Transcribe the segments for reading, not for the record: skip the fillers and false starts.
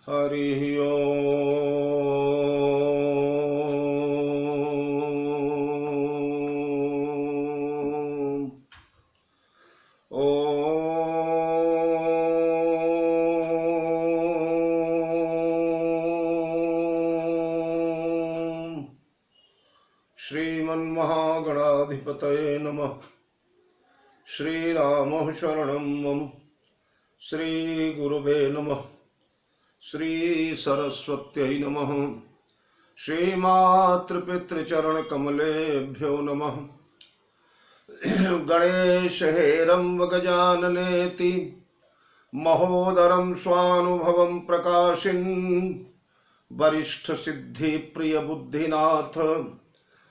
हरि ओम। ओम श्रीमन्महागणाधिपतये नमः। श्रीराम शरणं मम। श्रीगुरुवे नमः। श्री सरस्वत्यै नमः। श्रीमातृपितृचरणकमलेभ्यो नमः। गणेश हेरम्ब गजाननेति महोदरं स्वानुभवं प्रकाशिन् वरिष्ठ सिद्धि प्रिय बुद्धिनाथ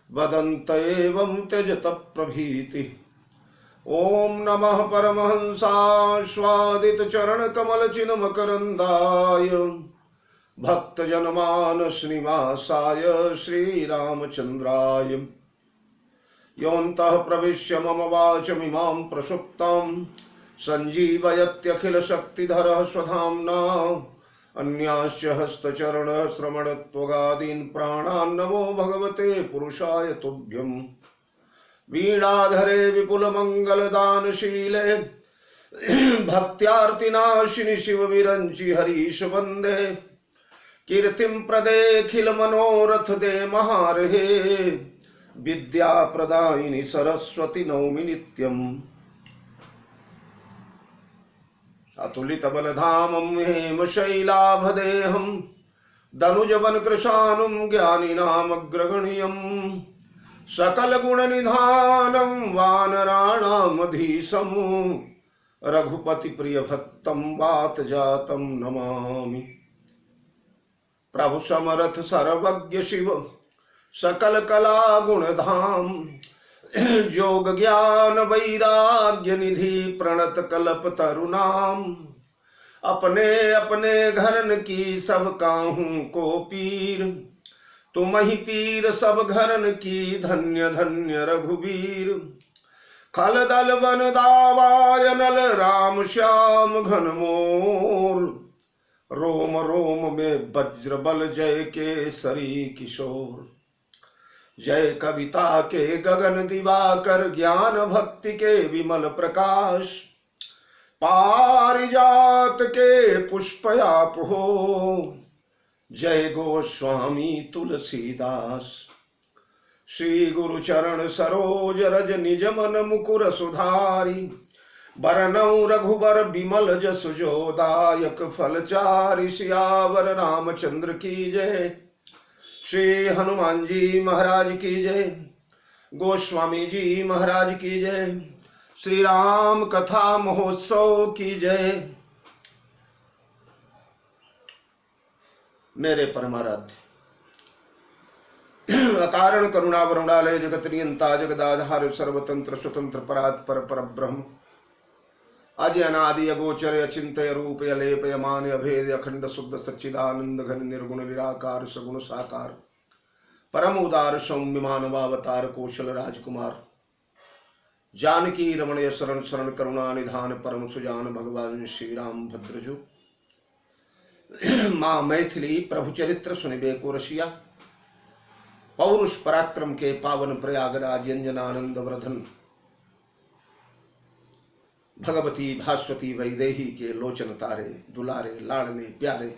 वदन्त एवं त्यजत प्रभीति। ओम नमः परमहंसास्वादित चरण कमल चिन्ह मकरंदाय भक्तजनमानस निवासाय श्रीरामचंद्राय योऽन्तः प्रविश्य मम वाचमिमां प्रसुप्तां सञ्जीवयत्यखिल शक्तिधरः स्वधाम्ना अन्याश्च हस्तचरण श्रवणत्वगादीन् प्राणान् नमो भगवते पुरुषाय तुभ्यम्। वीणाधरे विपुल मंगलदानशीले भक्त्यार्तिनाशिनि शिव विरंचि हरीश वंदे कीर्तिं प्रदेखिल मनोरथ दे महारहे विद्या प्रदायिनि सरस्वती नौमि नित्यम्। अतुलित बलधामं हेमशैलाभदेहं दनुजवन कृशानुं ज्ञानिनामग्रगण्यम् सकल गुण निधानं वानराणामधीशं रघुपति प्रिय भक्तं वात जातं नमामि। प्रभु समरथ सर्वज्ञ शिव सकल कला गुणधाम जोग ज्ञान वैराग्य निधि प्रणत कल्प तरुणाम अपने अपने घरन की सब काहू को पीर तुम ही पीर सब घरन की धन्य धन्य रघुवीर। खल दल बन दावाय नल राम श्याम घन मोर रोम रोम में वज्र बल जय केसरी किशोर। जय कविता के गगन दिवाकर ज्ञान भक्ति के विमल प्रकाश पारिजात के पुष्प आप हो। जय गोस्वामी तुलसीदास। श्री गुरु चरण सरोज रज निज मन मुकुर सुधारी बरनौ रघुबर बिमल जस जोदायक फलचारि सियावर रामचंद्र की जय। श्री हनुमान जी महाराज की जय। गोस्वामी जी महाराज की जय। श्री राम कथा महोत्सव की जय। मेरे परमाराध्य अकारण करुणा वरुणालय जगत नियंता जगदाधार सर्वतंत्र स्वतंत्र परात्पर परब्रह्म अजय अनादि अगोचर अचिंत्य रूप अलेप यमान अभेद अखंड शुद्ध सच्चिदानंद घन निर्गुण निराकार सगुण साकार परम उदार सौम्य मानवावतार कौशल राजकुमार जानकी रमणीय शरण शरण करुणा निधान परम सुजान भगवान श्री राम भद्रजु माँ मैथिली प्रभु चरित्र सुनिबे को रसिया पौरुष पराक्रम के पावन प्रयागराज अंजनानंद वर्धन भगवती भास्वती वैदेही के लोचन तारे दुलारे लाडले प्यारे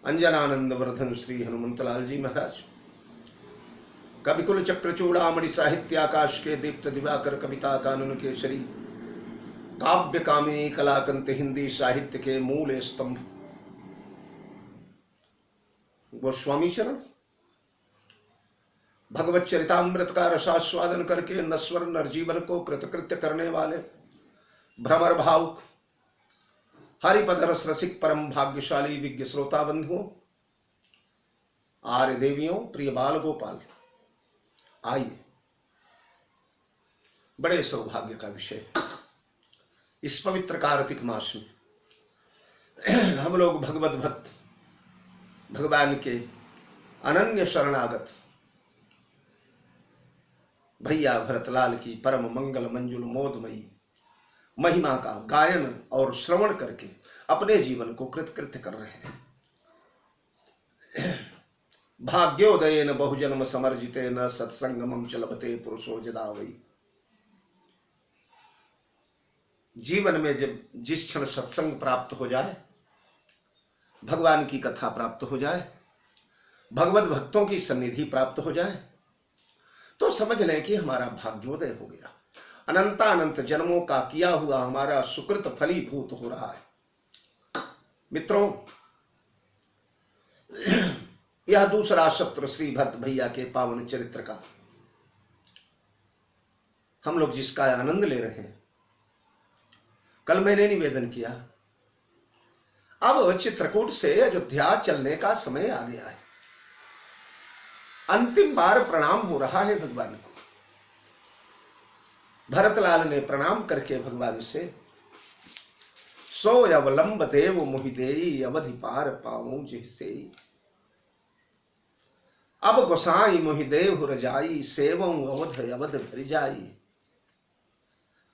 अंजनानंद वर्धन श्री हनुमंतलाल जी महाराज कविकुल चक्र चूड़ामणि साहित्य आकाश के दीप्त दिवाकर कविता कानून केसरी काव्य कामिनी कलाकंत हिंदी साहित्य के मूल स्तंभ गोस्वामी चरण भगवत चरितामृत का रसास्वादन करके नश्वर नरजीवन को कृतकृत्य करने वाले भ्रमर भावुक हरिपद रस रसिक परम भाग्यशाली विज्ञ श्रोता बंधुओं आर्य देवियों प्रिय बाल गोपाल आइए बड़े सौभाग्य का विषय इस पवित्र कार्तिक मास में हम लोग भगवत भक्त भगवान के अनन्य शरणागत भैया भरतलाल की परम मंगल मंजुल मोदमयी महिमा का गायन और श्रवण करके अपने जीवन को कृतकृत्य कर रहे हैं। भाग्योदयेन बहुजन्म समर्जितेन सत्संगमं च लभते पुरुषो यदा वै। जीवन में जब जिस क्षण सत्संग प्राप्त हो जाए, भगवान की कथा प्राप्त हो जाए, भगवत भक्तों की सन्निधि प्राप्त हो जाए, तो समझ लें कि हमारा भाग्योदय हो गया। अनंतानंत जन्मों का किया हुआ हमारा सुकृत फलीभूत हो रहा है। मित्रों, यह दूसरा सत्र श्री भक्त भैया के पावन चरित्र का हम लोग जिसका आनंद ले रहे हैं। कल मैंने निवेदन किया, अब चित्रकूट से अयोध्या चलने का समय आ गया है। अंतिम बार प्रणाम हो रहा है भगवान को। भरतलाल ने प्रणाम करके भगवान से सो अवलंब देव मोहिदेई अवधि पार पाऊं जैसे। अब गोसाई मोहिदेव रजाई सेवं अवध अवध भर जाई।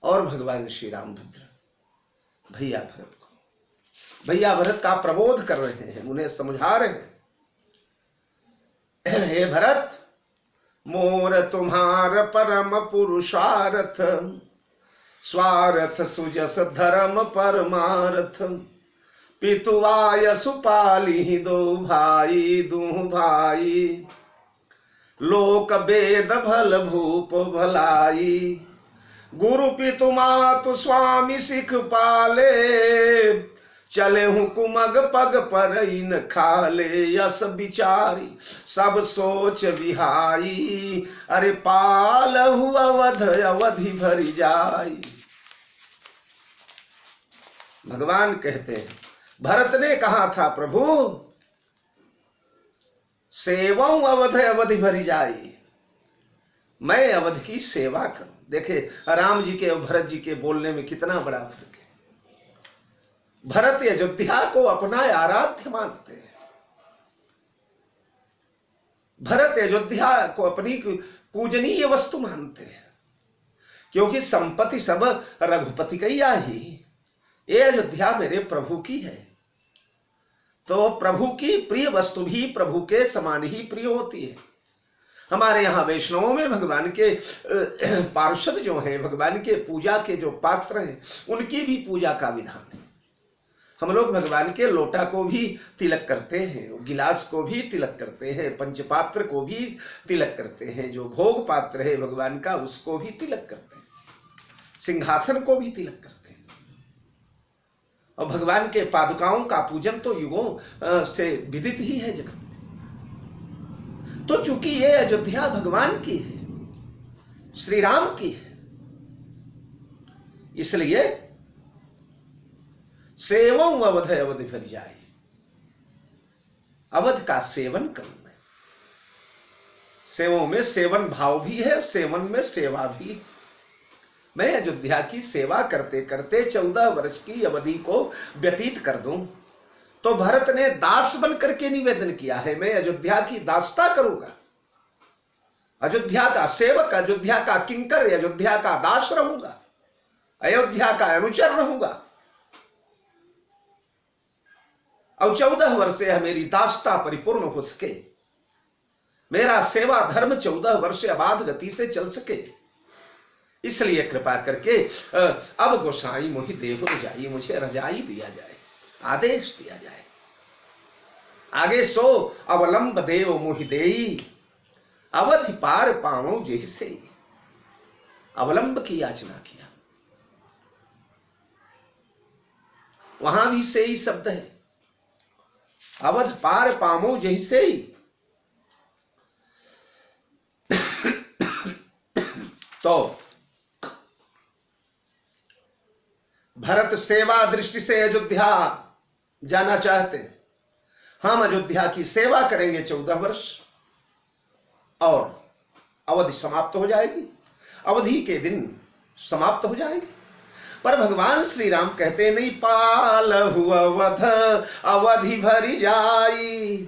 और भगवान श्री रामभद्र भैया भरत को, भैया भरत का प्रबोध कर रहे हैं, उन्हें समझा रहे हैं, हे भरत, मोर तुम्हार परम पुरुषार्थ, स्वार्थ सुजस धर्म परमार्थ, पितुआय सुपाली दो भाई, लोक वेद भल भूप भलाई, गुरु पितु मातु स्वामी सिख पाले, चले हूं कुमग पग पर इन खाले, यस विचारी सब सोच विहाई, अरे पाल हुआ अवध अवधि भरी जाई। भगवान कहते हैं, भरत ने कहा था प्रभु सेवाऊं अवध अवधि भरी जाई, मैं अवध की सेवा करूं। देखे राम जी के और भरत जी के बोलने में कितना बड़ा फर्क है। भरत अयोध्या को अपना आराध्य मानते हैं, भरत अयोध्या को अपनी पूजनीय वस्तु मानते हैं, क्योंकि संपत्ति सब रघुपति कैया ही, ये अयोध्या मेरे प्रभु की है। तो प्रभु की प्रिय वस्तु भी प्रभु के समान ही प्रिय होती है। हमारे यहाँ वैष्णवों में भगवान के पार्षद जो हैं, भगवान के पूजा के जो पात्र हैं, उनकी भी पूजा का विधान है। हम लोग भगवान के लोटा को भी तिलक करते हैं, गिलास को भी तिलक करते हैं, पंचपात्र को भी तिलक करते हैं, जो भोग पात्र है भगवान का उसको भी तिलक करते हैं, सिंहासन को भी तिलक करते हैं। और भगवान के पादुकाओं का पूजन तो युगों से विदित ही है जगत में। तो चूंकि ये अयोध्या भगवान की है, श्री राम की है, इसलिए सेवं अवध अवधि भर जाए, अवध का सेवन करूं मैं। सेवों में सेवन भाव भी है, सेवन में सेवा भी। मैं अयोध्या की सेवा करते करते 14 वर्ष की अवधि को व्यतीत कर दूं। तो भरत ने दास बन करके निवेदन किया है, मैं अयोध्या की दासता करूंगा, अयोध्या का सेवक, अयोध्या का किंकर, अयोध्या का दास रहूंगा, अयोध्या का अनुचर रहूंगा। और 14 वर्ष से मेरी दासता परिपूर्ण हो सके, मेरा सेवा धर्म 14 वर्ष अबाध गति से चल सके, इसलिए कृपा करके अब गोसाई मोहि देव रजाई, मुझे रजाई दिया जाए, आदेश दिया जाए। आगे सो अवलंब देव मोहि देई, अवधि पार पावो जैसे। अवलंब की याचना किया, वहां भी से ही शब्द है, अवध पार पावो जैसे। तो भरत सेवा दृष्टि से अयोध्या जाना चाहते हैं। हम अयोध्या की सेवा करेंगे 14 वर्ष और अवधि समाप्त हो जाएगी, अवधि के दिन समाप्त हो जाएंगे। पर भगवान श्री राम कहते नहीं, पाल हुआ अवध अवधि भरी जाई,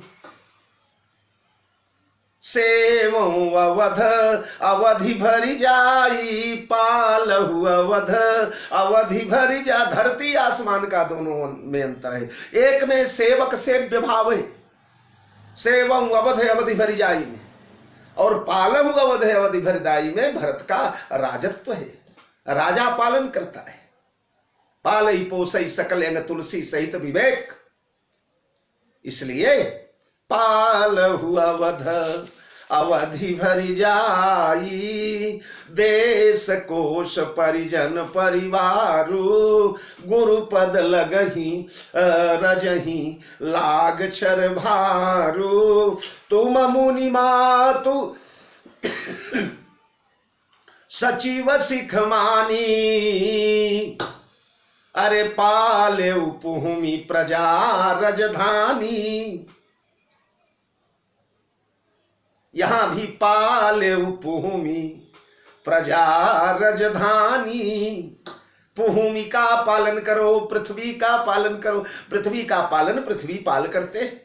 सेवं अवध अवधि भरी जाई, पाल हुआ अवध अवधि भरी जा। धरती आसमान का दोनों में अंतर है। एक में सेवक सेव्य भाव है, सेवं अवध अवधि भरि जाई में, और पालहु अवध अवधि भरि दाई में भरत का राजत्व है। राजा पालन करता है। पालई पोसई सकल अंग तुलसी सहित विवेक, इसलिए पालहु अवध अवधि भरि जाई, देश कोश परिजन परिवारु, गुरुपद लगही रजही लाग छर भारू, तुम मुनि मातु सचिव सिख मानी, अरे पाले पुहुमी प्रजा रजधानी। यहां भी पाले पुहुमी प्रजा रजधानी, पुहुमी का पालन करो, पृथ्वी का पालन करो। पृथ्वी का पालन पृथ्वी पाल करते हैं,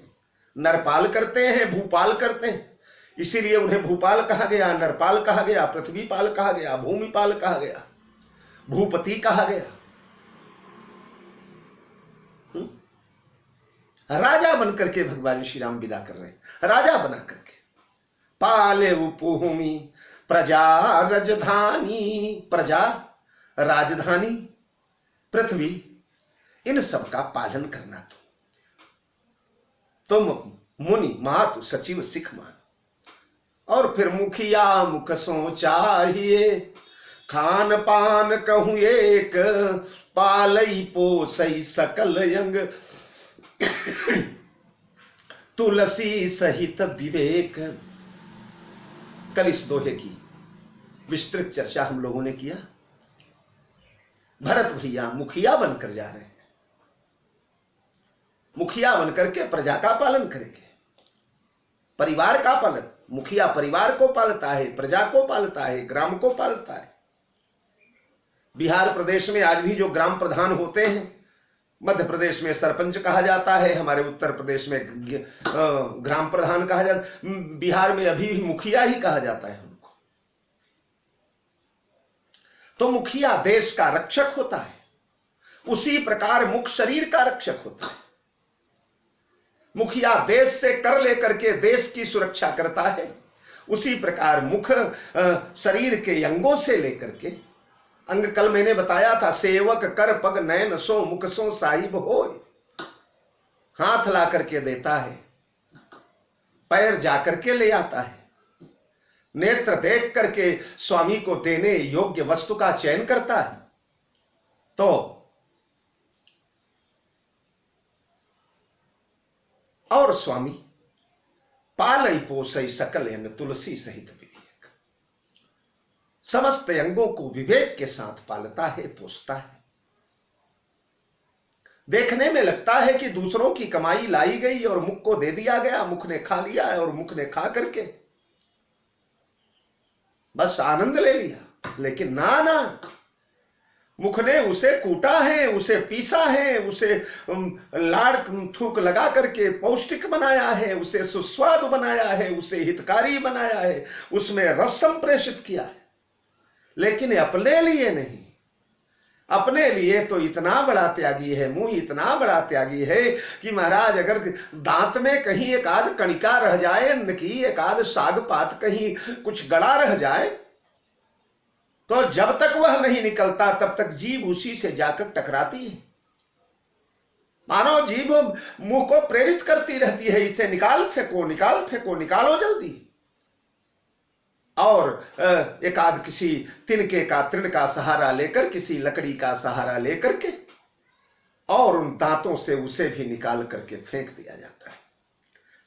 नरपाल करते हैं, भूपाल करते हैं, इसीलिए उन्हें भूपाल कहा गया, नरपाल कहा गया, पृथ्वीपाल कहा गया, भूमिपाल कहा गया, भूपति कहा गया। राजा बनकर के भगवान श्री राम विदा कर रहे हैं, राजा बना करके। पाले पुहुमी प्रजा राजधानी, प्रजा राजधानी पृथ्वी, इन सब का पालन करना। तुम मुनि मातु सचिव सिख मान, और फिर मुखिया मुख सो चाहिए, खान पान कहूं एक, पालई पोसई सकल अंग तुलसी सहित विवेक। कल इस दोहे की विस्तृत चर्चा हम लोगों ने किया। भरत भैया मुखिया बनकर जा रहे हैं, मुखिया बनकर के प्रजा का पालन करेंगे, परिवार का पालन। मुखिया परिवार को पालता है, प्रजा को पालता है, ग्राम को पालता है। बिहार प्रदेश में आज भी जो ग्राम प्रधान होते हैं, मध्य प्रदेश में सरपंच कहा जाता है, हमारे उत्तर प्रदेश में ग्राम प्रधान कहा जाता है, बिहार में अभी भी मुखिया ही कहा जाता है उनको। तो मुखिया देश का रक्षक होता है, उसी प्रकार मुख शरीर का रक्षक होता है। मुखिया देश से कर लेकर के देश की सुरक्षा करता है, उसी प्रकार मुख शरीर के अंगों से लेकर के, अंग कल मैंने बताया था, सेवक कर पग नयन सो मुख सो साहिब होय। हाथ ला करके देता है, पैर जाकर के ले आता है, नेत्र देख करके स्वामी को देने योग्य वस्तु का चयन करता है। तो और स्वामी पालई पोसई सकल अंग तुलसी सहित विवेक, समस्त अंगों को विवेक के साथ पालता है, पोसता है। देखने में लगता है कि दूसरों की कमाई लाई गई और मुख को दे दिया गया, मुख ने खा लिया और मुख ने खा करके बस आनंद ले लिया, लेकिन ना ना, मुख ने उसे कूटा है, उसे पीसा है, उसे लाड़ थूक लगा करके पौष्टिक बनाया है, उसे सुस्वादु बनाया है, उसे हितकारी बनाया है, उसमें रस संप्रेषित किया है, लेकिन अपने लिए नहीं। अपने लिए तो इतना बड़ा त्यागी है, मुंह इतना बड़ा त्यागी है कि महाराज अगर दांत में कहीं एक आध कणिका रह जाए, अन्न की एक आध साग पात कहीं कुछ गड़ा रह जाए, तो जब तक वह नहीं निकलता तब तक जीभ उसी से जाकर टकराती है। मानो जीभ मुंह को प्रेरित करती रहती है, इसे निकाल फेंको, निकाल फेंको, निकालो जल्दी। और एक आध किसी तिनके का, तृण का सहारा लेकर, किसी लकड़ी का सहारा लेकर के, और उन दांतों से उसे भी निकाल करके फेंक दिया जाता है।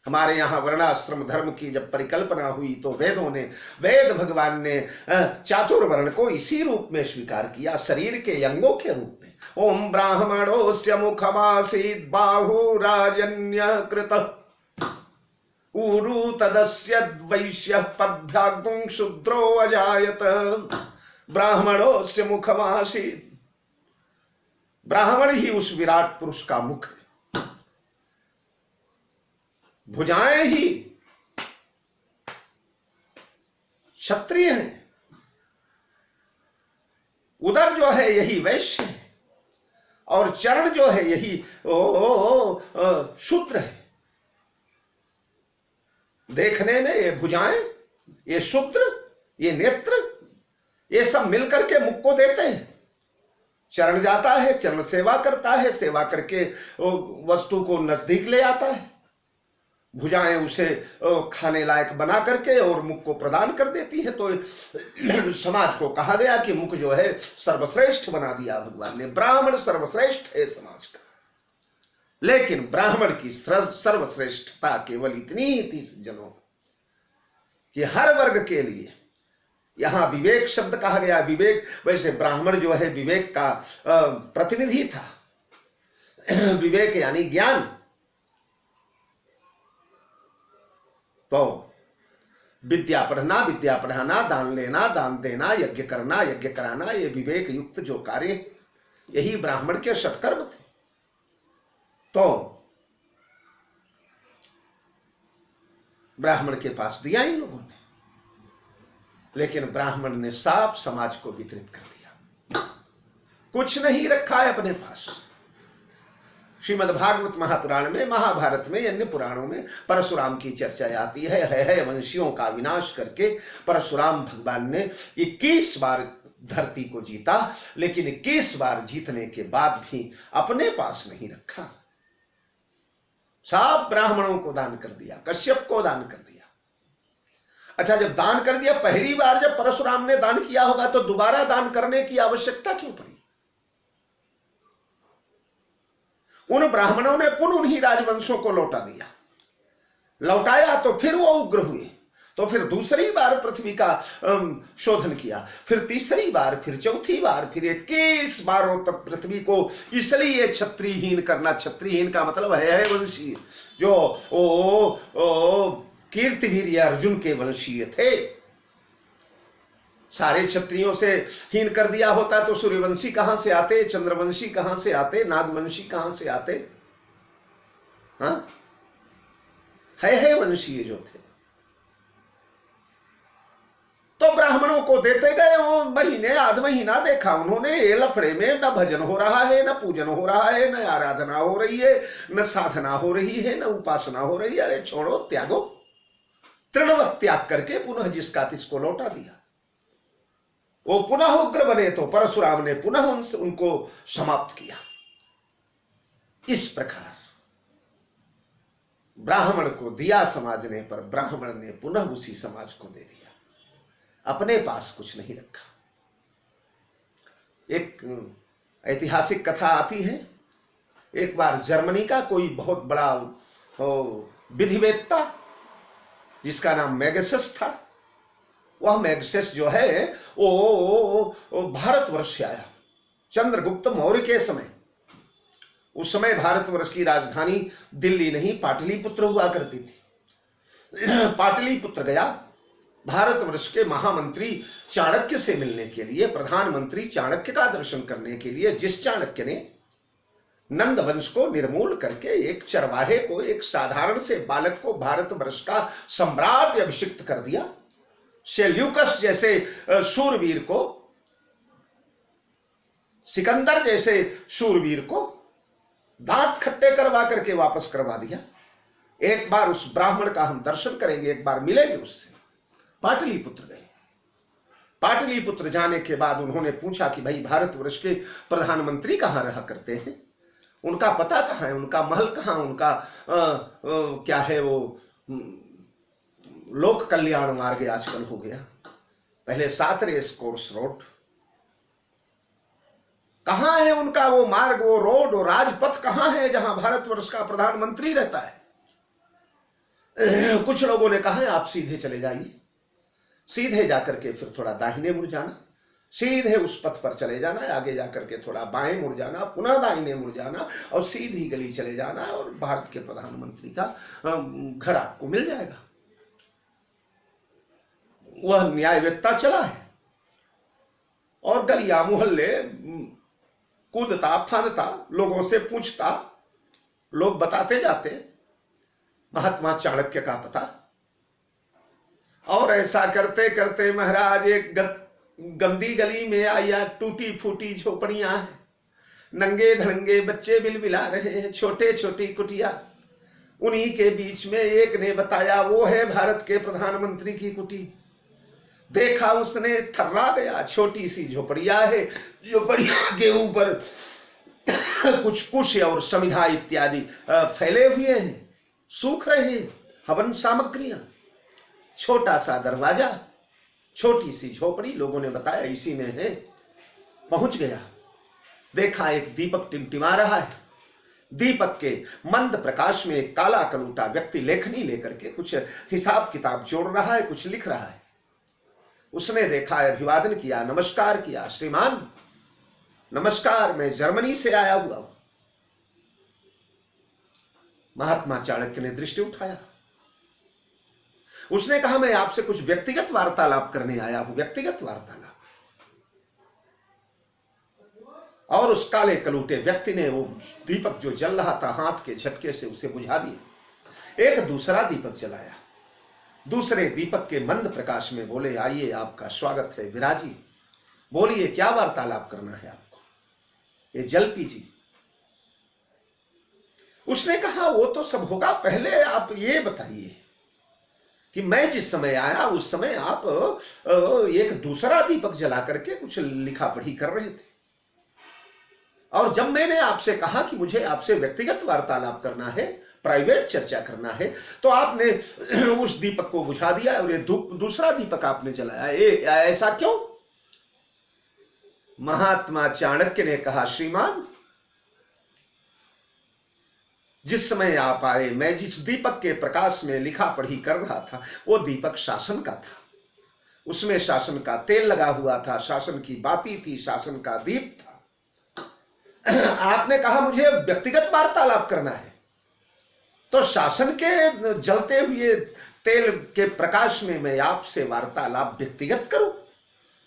हमारे यहाँ वर्णाश्रम धर्म की जब परिकल्पना हुई तो वेद भगवान ने चातुर्वर्ण को इसी रूप में स्वीकार किया, शरीर के अंगों के रूप में। ओम ब्राह्मणोस्य मुखमासीत् बाहुराजन्य कृत ऊरु तदस्य वैश्य पद्भ्यागुं शूद्रो अजायत। ब्राह्मणोस्य मुखमासीत्, ब्राह्मण ही उस विराट पुरुष का मुख है, भुजाएं ही क्षत्रिय हैं, उदर जो है यही वैश्य है, और चरण जो है यही शूद्र है। देखने में ये भुजाएं, ये सूत्र, ये नेत्र, ये सब मिलकर के मुख को देते हैं। चरण जाता है, चरण सेवा करता है, सेवा करके वस्तु को नजदीक ले आता है। भुजाएं उसे खाने लायक बना करके और मुख को प्रदान कर देती है। तो समाज को कहा गया कि मुख जो है सर्वश्रेष्ठ बना दिया भगवान ने। ब्राह्मण सर्वश्रेष्ठ है समाज का, लेकिन ब्राह्मण की सर्वश्रेष्ठता केवल इतनी ही थी जनों कि हर वर्ग के लिए यहां विवेक शब्द कहा गया। विवेक, वैसे ब्राह्मण जो है विवेक का प्रतिनिधि था। विवेक यानी ज्ञान। तो विद्या पढ़ना, विद्या पढ़ाना, दान लेना, दान देना, यज्ञ करना, यज्ञ कराना, ये विवेक युक्त जो कार्य, यही ब्राह्मण के षटकर्म थे। तो ब्राह्मण के पास दिया इन लोगों ने, लेकिन ब्राह्मण ने साफ समाज को वितरित कर दिया, कुछ नहीं रखा है अपने पास। श्रीमद् भागवत महापुराण में, महाभारत में, अन्य पुराणों में परशुराम की चर्चा आती है वंशियों का विनाश करके परशुराम भगवान ने 21 बार धरती को जीता, लेकिन 21 बार जीतने के बाद भी अपने पास नहीं रखा। सब ब्राह्मणों को दान कर दिया, कश्यप को दान कर दिया। अच्छा, जब दान कर दिया, पहली बार जब परशुराम ने दान किया होगा तो दोबारा दान करने की आवश्यकता क्यों पड़ी? उन ब्राह्मणों ने पुनः उन्हीं राजवंशों को लौटा दिया। लौटाया तो फिर वो उग्र हुए, तो फिर दूसरी बार पृथ्वी का शोधन किया, फिर तीसरी बार, फिर चौथी बार, फिर 21 बारों तक पृथ्वी को इसलिए क्षत्रियहीन करना। क्षत्रियहीन का मतलब है वंशीय, जो कीर्तिवीर अर्जुन के वंशीय थे। सारे क्षत्रियों से हीन कर दिया होता तो सूर्यवंशी कहां से आते, चंद्रवंशी कहां से आते, नागवंशी कहां से आते? हाँ, है वंशीय जो थे। तो ब्राह्मणों को देते गए। वो महीने आध महीना देखा उन्होंने, ये लफड़े में न भजन हो रहा है, न पूजन हो रहा है, न आराधना हो रही है, न साधना हो रही है, न उपासना हो रही है। अरे छोड़ो, त्यागो। तृणवत त्याग करके पुनः जिसका तिसको लौटा दिया। वो पुनः उग्र बने तो परशुराम ने पुनः उनको समाप्त किया। इस प्रकार ब्राह्मण को दिया समाज ने, पर ब्राह्मण ने पुनः उसी समाज को दे दिया, अपने पास कुछ नहीं रखा। एक ऐतिहासिक कथा आती है, एक बार जर्मनी का कोई बहुत बड़ा विधिवेत्ता जिसका नाम मैगसेस था, वह मैगसेस जो है वो भारतवर्ष से आया चंद्रगुप्त मौर्य के समय। उस समय भारतवर्ष की राजधानी दिल्ली नहीं, पाटलिपुत्र हुआ करती थी। पाटलिपुत्र गया भारतवर्ष के महामंत्री चाणक्य से मिलने के लिए, प्रधानमंत्री चाणक्य का दर्शन करने के लिए, जिस चाणक्य ने नंद वंश को निर्मूल करके एक चरवाहे को, एक साधारण से बालक को भारतवर्ष का सम्राट अभिषिक्त कर दिया। सेल्यूकस जैसे शूरवीर को, सिकंदर जैसे शूरवीर को दांत खट्टे करवा करके वापस करवा दिया। एक बार उस ब्राह्मण का हम दर्शन करेंगे, एक बार मिलेंगे उससे। पाटलिपुत्र गए। पाटलिपुत्र जाने के बाद उन्होंने पूछा कि भाई भारतवर्ष के प्रधानमंत्री कहाँ रहा करते हैं, उनका पता कहाँ है, उनका महल कहाँ, उनका क्या है वो लोक कल्याण मार्ग आजकल हो गया, पहले 7 रेस कोर्स रोड, कहां है उनका वो मार्ग, वो रोड, वो राजपथ कहां है जहां भारतवर्ष का प्रधानमंत्री रहता है? कुछ लोगों ने कहा है आप सीधे चले जाइए, सीधे जाकर के फिर थोड़ा दाहिने मुड़ जाना, सीधे उस पथ पर चले जाना, आगे जाकर के थोड़ा बाएं मुड़ जाना, पुनः दाहिने मुड़ जाना और सीधी गली चले जाना और भारत के प्रधानमंत्री का घर आपको मिल जाएगा। वह न्यायवेत्ता चला है और गलिया मोहल्ले कूदता फांदता, लोगों से पूछता, लोग बताते जाते महात्मा चाणक्य का पता। और ऐसा करते करते महाराज एक गंदी गली में आया, टूटी फूटी झोपड़ियां हैं, नंगे धड़ंगे बच्चे बिलबिला रहे हैं, छोटे छोटी कुटिया, उन्हीं के बीच में एक ने बताया वो है भारत के प्रधानमंत्री की कुटी। देखा उसने, थर्रा गया। छोटी सी झोपड़िया है, झोपड़िया के ऊपर कुछ कुश और समिधा इत्यादि फैले हुए हैं, सूख रहे हैं हवन सामग्रियां। छोटा सा दरवाजा, छोटी सी झोपड़ी, लोगों ने बताया इसी में है। पहुंच गया, देखा एक दीपक टिमटिमा रहा है। दीपक के मंद प्रकाश में एक काला कलूटा व्यक्ति लेखनी लेकर के कुछ हिसाब किताब जोड़ रहा है, कुछ लिख रहा है। उसने देखा, अभिवादन किया, नमस्कार किया। श्रीमान नमस्कार, मैं जर्मनी से आया हुआ हूं। महात्मा चाणक्य ने दृष्टि उठाया। उसने कहा मैं आपसे कुछ व्यक्तिगत वार्तालाप करने आया हूं, व्यक्तिगत वार्तालाप। और उस काले कलूटे व्यक्ति ने वो दीपक जो जल रहा था हाथ के झटके से उसे बुझा दिया। एक दूसरा दीपक जलाया। दूसरे दीपक के मंद प्रकाश में बोले, आइए आपका स्वागत है, विराजी, बोलिए क्या वार्तालाप करना है आपको, ये जल पीजिए। उसने कहा वो तो सब होगा, पहले आप ये बताइए कि मैं जिस समय आया उस समय आप एक दूसरा दीपक जला करके कुछ लिखा पढ़ी कर रहे थे, और जब मैंने आपसे कहा कि मुझे आपसे व्यक्तिगत वार्तालाप करना है, प्राइवेट चर्चा करना है, तो आपने उस दीपक को बुझा दिया और ये दूसरा दीपक आपने जलाया। ऐसा क्यों? महात्मा चाणक्य ने कहा, श्रीमान जिस समय आप आए, मैं जिस दीपक के प्रकाश में लिखा पढ़ी कर रहा था वो दीपक शासन का था। उसमें शासन का तेल लगा हुआ था, शासन की बाती थी, शासन का दीप था। आपने कहा मुझे व्यक्तिगत वार्तालाप करना है, तो शासन के जलते हुए तेल के प्रकाश में मैं आपसे वार्तालाप व्यक्तिगत करूं?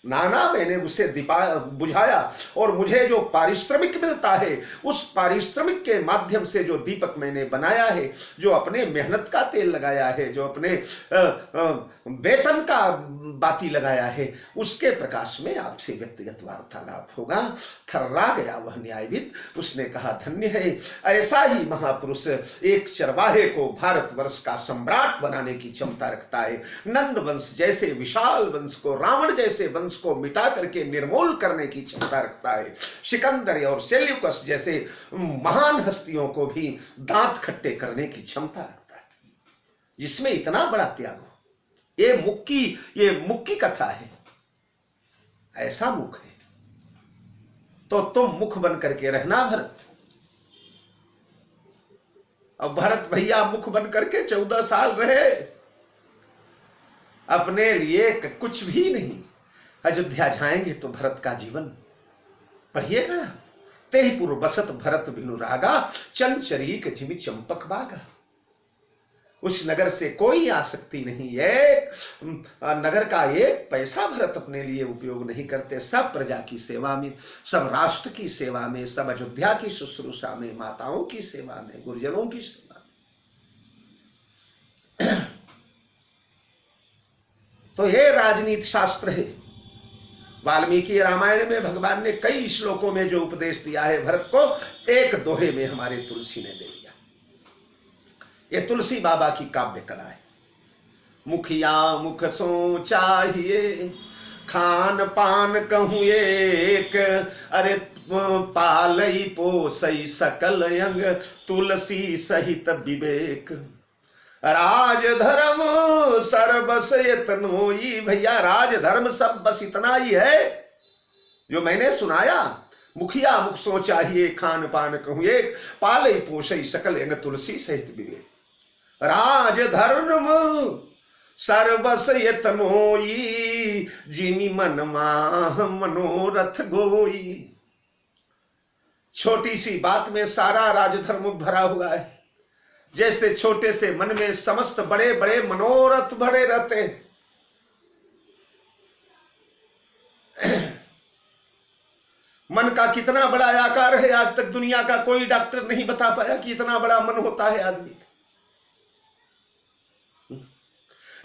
नाना, मैंने उसे बुझाया और मुझे जो पारिश्रमिक मिलता है उस पारिश्रमिक के माध्यम से जो दीपक मैंने बनाया है, जो अपने मेहनत का तेल लगाया है, जो अपने वेतन का बाती लगाया है, उसके प्रकाश में आपसे व्यक्तिगत वार्तालाप होगा। थर्रा गया वह न्यायविद। उसने कहा, धन्य है, ऐसा ही महापुरुष एक चरवाहे को भारतवर्ष का सम्राट बनाने की क्षमता रखता है। नंद वंश जैसे विशाल वंश को, रावण जैसे वंश को मिटा करके निर्मूल करने की क्षमता रखता है। सिकंदर और सेल्यूकस जैसे महान हस्तियों को भी दांत खट्टे करने की क्षमता रखता है, जिसमें इतना बड़ा त्याग हो। ये मुक्की कथा है, ऐसा मुख है। तो तुम मुख बन करके रहना भरत। अब भरत भैया मुख बन करके 14 साल रहे, अपने लिए कुछ भी नहीं। अयोध्या जाएंगे तो भरत का जीवन पढ़िएगा। तेहि पुर बसत भरत बिनु रागा, चंचरीक जिमि चंपक बागा। उस नगर से कोई आसक्ति नहीं है, नगर का एक पैसा भरत अपने लिए उपयोग नहीं करते। सब प्रजा की सेवा में, सब राष्ट्र की सेवा में, सब अयोध्या की शुश्रूषा में, माताओं की सेवा में, गुरुजनों की सेवा में। तो ये राजनीति शास्त्र है। वाल्मीकि रामायण में भगवान ने कई श्लोकों में जो उपदेश दिया है भरत को, एक दोहे में हमारे तुलसी ने दे दिया। ये तुलसी बाबा की काव्य कला है। मुखिया मुख सो चाहिए, खान पान कहूँ एक, अरे पालई पोसई सकल अंग, तुलसी सहित विवेक। राज धर्म सर्वस यतनोई। भैया राज धर्म सब बस इतना ही है जो मैंने सुनाया। मुखिया मुख सो चाहिए, खान पान कहूँ एक, पालई पोषई सकल अंग, तुलसी सहित विवेक। राज धर्म सर्वस यतनोई, जिमि मन माह मनोरथ गोई। छोटी सी बात में सारा राजधर्म भरा हुआ है। जैसे छोटे से मन में समस्त बड़े बड़े मनोरथ भरे रहते हैं। मन का कितना बड़ा आकार है, आज तक दुनिया का कोई डॉक्टर नहीं बता पाया कि इतना बड़ा मन होता है आदमी।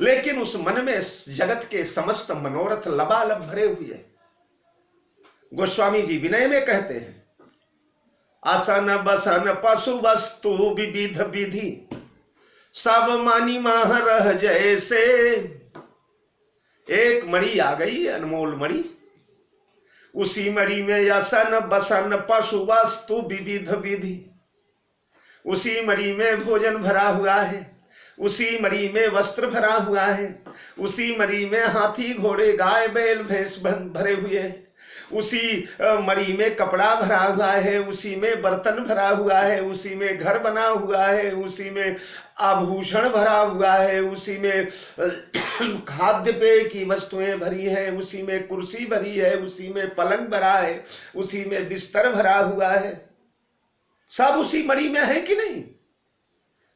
लेकिन उस मन में जगत के समस्त मनोरथ लबालब भरे हुए हैं। गोस्वामी जी विनय में कहते हैं, आसन बसन पशु वस्तु विविध विधि, सब मानी माह रह जैसे। एक मणि आ गई, अनमोल मणि। उसी मणि में असन बसन पशु वस्तु विविध विधि। उसी मणि में भोजन भरा हुआ है, उसी मणि में वस्त्र भरा हुआ है, उसी मणि में हाथी घोड़े गाय बैल भैंस भरे हुए हैं, उसी मणि में कपड़ा भरा हुआ है, उसी में बर्तन भरा हुआ है, उसी में घर बना हुआ है, उसी में आभूषण भरा हुआ है, उसी में खाद्य पेय की वस्तुएं भरी हैं, उसी में कुर्सी भरी है, उसी में पलंग भरा है, उसी में बिस्तर भरा हुआ है। सब उसी मणि में है कि नहीं?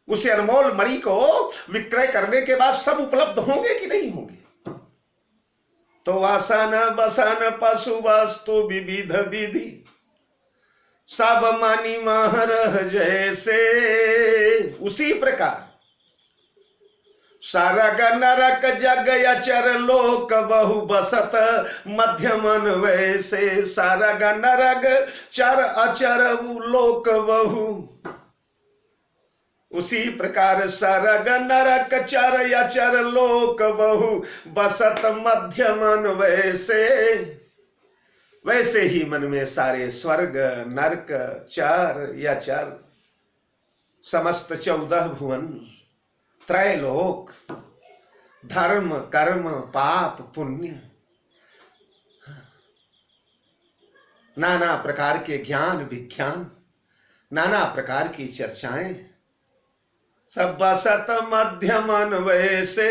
उसे अनमोल मणि को विक्रय करने के बाद सब उपलब्ध होंगे कि नहीं होंगे? तो आसन बसन पशु वस्तु विविध विधि, सब मानी माह रह जैसे। उसी प्रकार सरग नरक जग अचर लोक बहु बसत मध्यमन वैसे। सरग नरक चर अचर लोक बहु। उसी प्रकार सरग नरक चर अचर लोक बहु बसत मध्यमन वैसे। वैसे ही मन में सारे स्वर्ग नरक चर या चर समस्त 14 भुवन त्रैलोक धर्म कर्म पाप पुण्य नाना प्रकार के ज्ञान विज्ञान नाना प्रकार की चर्चाएं सब बसत मध्यमन वैसे।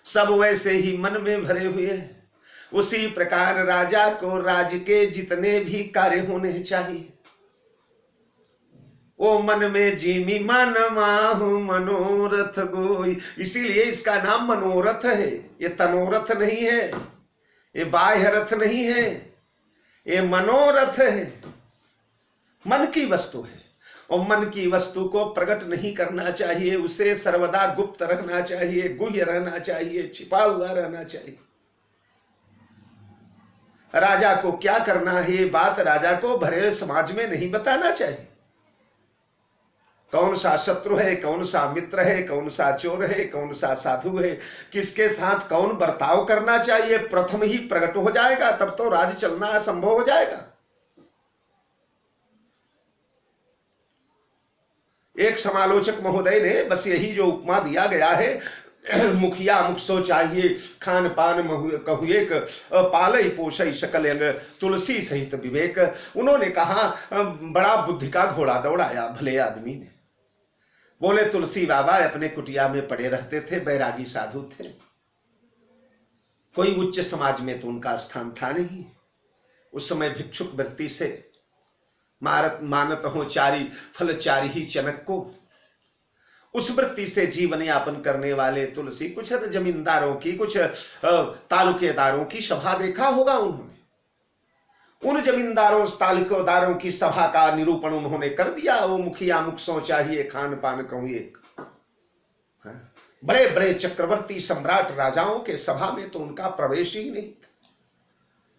सब वैसे ही मन में भरे हुए। उसी प्रकार राजा को राज के जितने भी कार्य होने चाहिए वो मन में जिमी मन माहु मनोरथ गोई। इसीलिए इसका नाम मनोरथ है। ये तनोरथ नहीं है, ये बाह्य रथ नहीं है, ये मनोरथ है। मन की वस्तु है और मन की वस्तु को प्रकट नहीं करना चाहिए। उसे सर्वदा गुप्त रहना चाहिए, गुह्य रहना चाहिए, छिपा हुआ रहना चाहिए। राजा को क्या करना है ये बात राजा को भरे समाज में नहीं बताना चाहिए। कौन सा शत्रु है, कौन सा मित्र है, कौन सा चोर है, कौन सा साधु है, किसके साथ कौन बर्ताव करना चाहिए प्रथम ही प्रकट हो जाएगा, तब तो राज चलना असंभव हो जाएगा। एक समालोचक महोदय ने बस यही जो उपमा दिया गया है, मुखिया मुख सो चाहिए खान पान कहुए पालई पोषई सकल अंग तुलसी सहित विवेक। उन्होंने कहा बड़ा बुद्धि का घोड़ा दौड़ाया भले आदमी ने। बोले तुलसी बाबा अपने कुटिया में पड़े रहते थे, बैरागी साधु थे, कोई उच्च समाज में तो उनका स्थान था नहीं। उस समय भिक्षुक वृत्ति से मानत हो चारी फल चारी ही चनक को, उस वृत्ति से जीवन यापन करने वाले तुलसी कुछ जमींदारों की कुछ तालुकेदारों की सभा देखा होगा उन्होंने। उन जमींदारों तालुकेदारों की सभा का निरूपण उन्होंने कर दिया। वो मुखिया मुख सो चाहिए खान पान कहूं एक। बड़े बड़े चक्रवर्ती सम्राट राजाओं के सभा में तो उनका प्रवेश ही नहीं था।